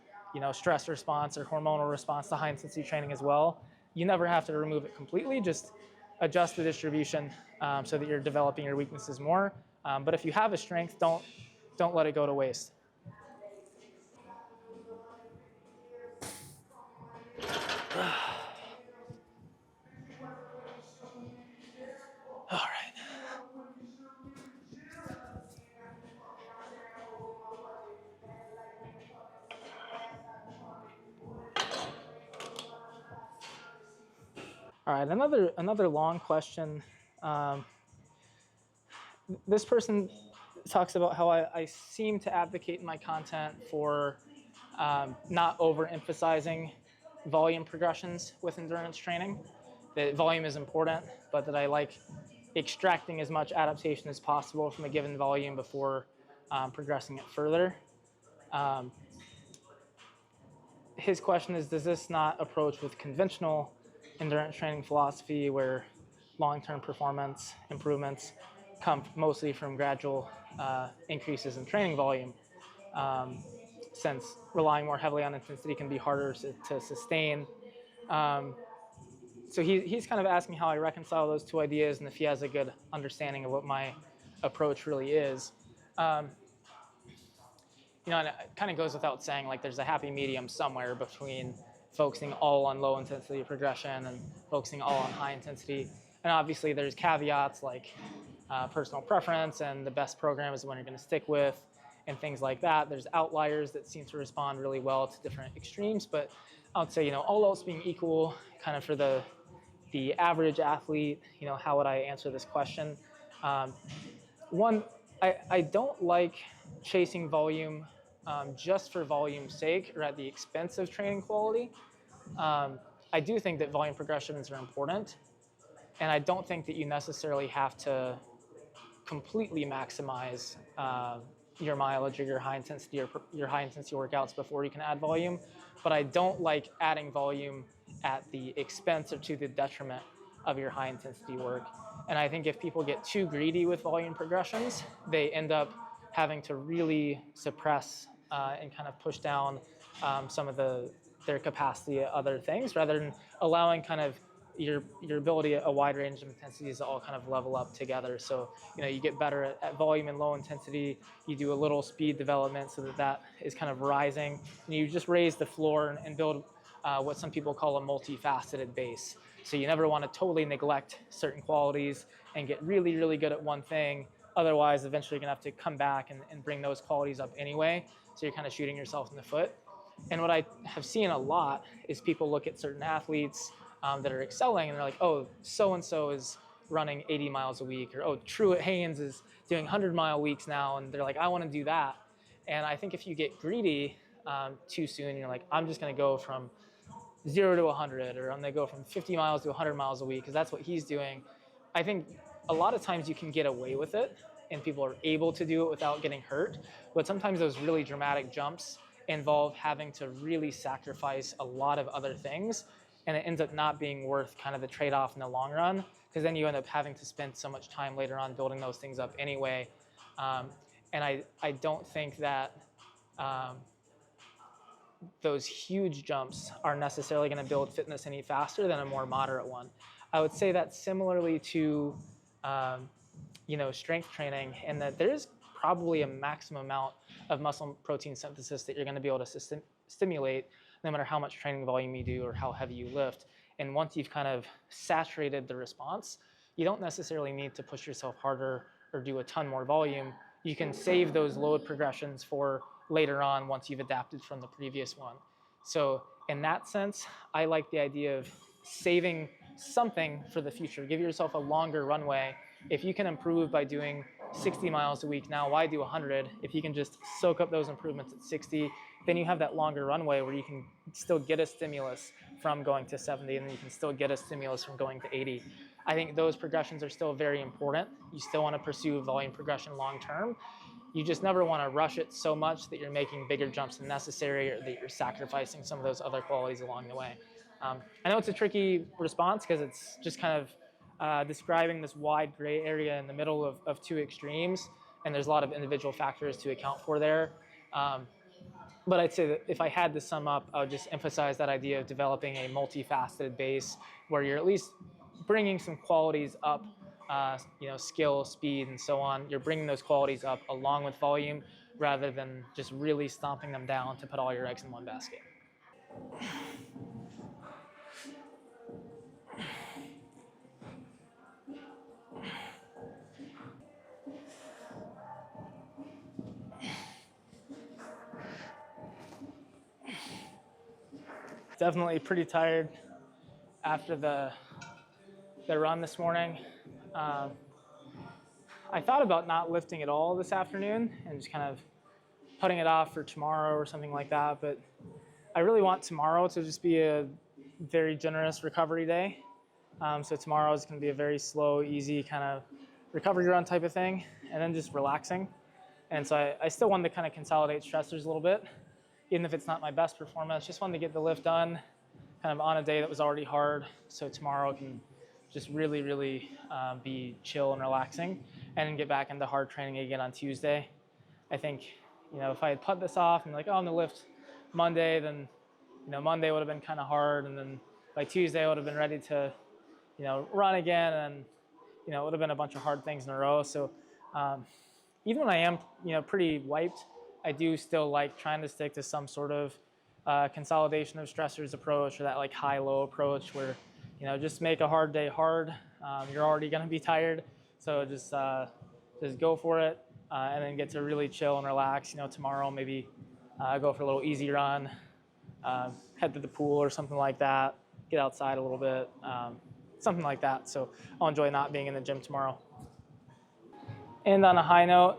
S3: stress response or hormonal response to high intensity training as well. You never have to remove it completely, just adjust the distribution so that you're developing your weaknesses more. But if you have a strength, don't let it go to waste. All right. All right, another long question. This person talks about how I seem to advocate in my content for not overemphasizing volume progressions with endurance training. That volume is important, but that I like extracting as much adaptation as possible from a given volume before progressing it further. his question is, does this not approach with conventional endurance training philosophy where long-term performance improvements come mostly from gradual increases in training volume, since relying more heavily on intensity can be harder to sustain. So he's kind of asking how I reconcile those two ideas and if he has a good understanding of what my approach really is. And it kind of goes without saying, like there's a happy medium somewhere between focusing all on low intensity progression and focusing all on high intensity. And obviously there's caveats like personal preference and the best program is the one you're going to stick with and things like that. There's outliers that seem to respond really well to different extremes, but I would say, all else being equal, kind of for the average athlete, how would I answer this question? One, I don't like chasing volume just for volume's sake or at the expense of training quality. I do think that volume progressions are important, and I don't think that you necessarily have to completely maximize your mileage or your high intensity workouts before you can add volume. But I don't like adding volume at the expense or to the detriment of your high intensity work. And I think if people get too greedy with volume progressions, they end up having to really suppress and kind of push down some of their capacity at other things, rather than allowing kind of your ability at a wide range of intensities to all kind of level up together. So you get better at volume and low intensity. You do a little speed development so that is kind of rising, and you just raise the floor and build what some people call a multifaceted base. So you never want to totally neglect certain qualities and get really, really good at one thing. Otherwise, eventually you're going to have to come back and bring those qualities up anyway. So you're kind of shooting yourself in the foot. And what I have seen a lot is people look at certain athletes that are excelling and they're like, oh, so-and-so is running 80 miles a week, or oh, Truett Haynes is doing 100-mile weeks now, and they're like, I want to do that. And I think if you get greedy too soon, you're like, I'm just going to go from 0 to 100, or I'm going to go from 50 miles to 100 miles a week because that's what he's doing. I think a lot of times you can get away with it and people are able to do it without getting hurt, but sometimes those really dramatic jumps involve having to really sacrifice a lot of other things, and it ends up not being worth kind of the trade-off in the long run, because then you end up having to spend so much time later on building those things up anyway. And I don't think that those huge jumps are necessarily going to build fitness any faster than a more moderate one. I would say that similarly to strength training, in that there is probably a maximum amount of muscle protein synthesis that you're going to be able to stimulate no matter how much training volume you do or how heavy you lift. And once you've kind of saturated the response, you don't necessarily need to push yourself harder or do a ton more volume. You can save those load progressions for later on once you've adapted from the previous one. So in that sense, I like the idea of saving something for the future. Give yourself a longer runway. If you can improve by doing 60 miles a week now, why do 100? If you can just soak up those improvements at 60, then you have that longer runway where you can still get a stimulus from going to 70, and then you can still get a stimulus from going to 80. I think those progressions are still very important. You still want to pursue volume progression long term. You just never want to rush it so much that you're making bigger jumps than necessary, or that you're sacrificing some of those other qualities along the way. I know it's a tricky response because it's just kind of describing this wide gray area in the middle of two extremes, and there's a lot of individual factors to account for there. But I'd say that if I had to sum up, I would just emphasize that idea of developing a multifaceted base where you're at least bringing some qualities up, skill, speed, and so on. You're bringing those qualities up along with volume rather than just really stomping them down to put all your eggs in one basket. Definitely pretty tired after the run this morning. I thought about not lifting at all this afternoon and just kind of putting it off for tomorrow or something like that, but I really want tomorrow to just be a very generous recovery day. So tomorrow is going to be a very slow, easy kind of recovery run type of thing, and then just relaxing. And so I still wanted to kind of consolidate stressors a little bit. even if it's not my best performance. Just wanted to get the lift done kind of on a day that was already hard, so tomorrow can just really, really be chill and relaxing, and then get back into hard training again on Tuesday. I think, if I had put this off and like, oh, I'm gonna lift Monday, then, Monday would have been kind of hard, and then by Tuesday I would have been ready to, run again, and it would have been a bunch of hard things in a row. So even when I am, pretty wiped, I do still like trying to stick to some sort of consolidation of stressors approach, or that like high-low approach where, just make a hard day hard. You're already going to be tired, so just go for it, and then get to really chill and relax. Tomorrow maybe go for a little easy run, head to the pool or something like that, get outside a little bit, something like that. So I'll enjoy not being in the gym tomorrow. And on a high note,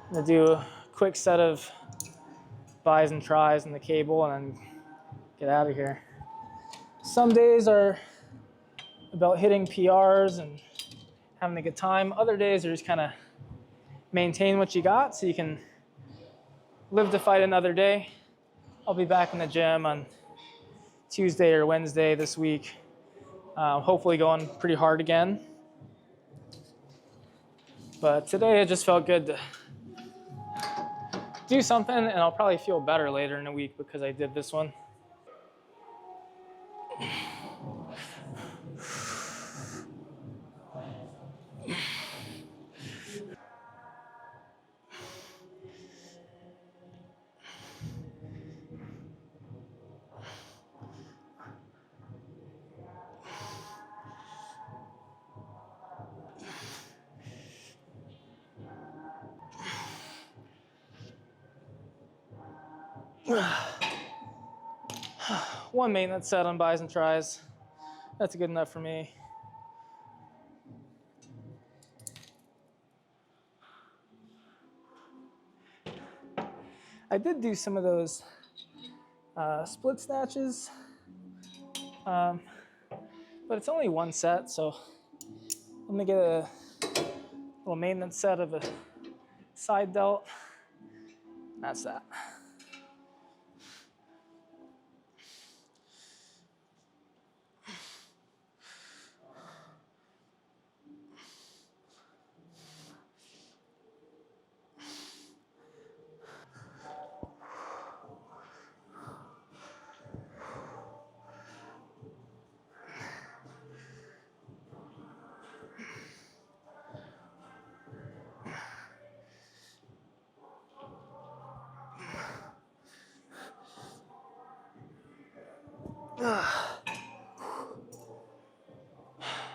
S3: I'm gonna do a quick set of bis and tris in the cable and then get out of here. Some days are about hitting PRs and having a good time. Other days are just kind of maintain what you got so you can live to fight another day. I'll be back in the gym on Tuesday or Wednesday this week, hopefully going pretty hard again. But today it just felt good to do something, and I'll probably feel better later in the week because I did this one. One maintenance set on bis and tris. That's good enough for me. I did do some of those split snatches, but it's only one set, so I'm gonna get a little maintenance set of a side delt. That's that.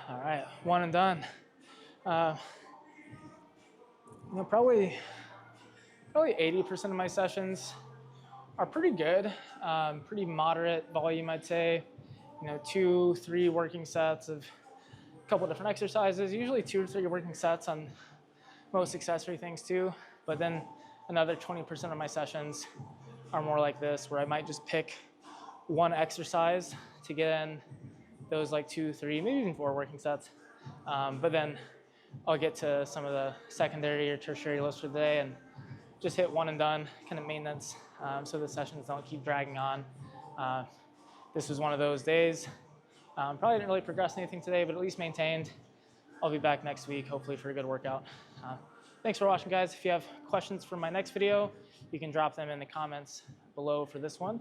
S3: All right, one and done. Probably 80% of my sessions are pretty good, pretty moderate volume, I'd say. 2, 3 working sets of a couple different exercises, usually 2 or 3 working sets on most accessory things too. But then another 20% of my sessions are more like this, where I might just pick one exercise to get in those like 2, 3, maybe even 4 working sets. But then I'll get to some of the secondary or tertiary lifts for the day and just hit one and done, kind of maintenance, so the sessions don't keep dragging on. This was one of those days. Probably didn't really progress anything today, but at least maintained. I'll be back next week, hopefully for a good workout. Thanks for watching, guys. If you have questions for my next video, you can drop them in the comments below for this one.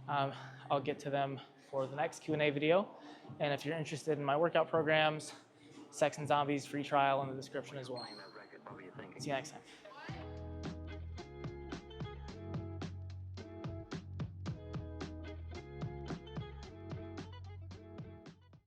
S3: I'll get to them for the next Q&A video. And if you're interested in my workout programs, Sex and Zombies free trial in the description as well. See you next time.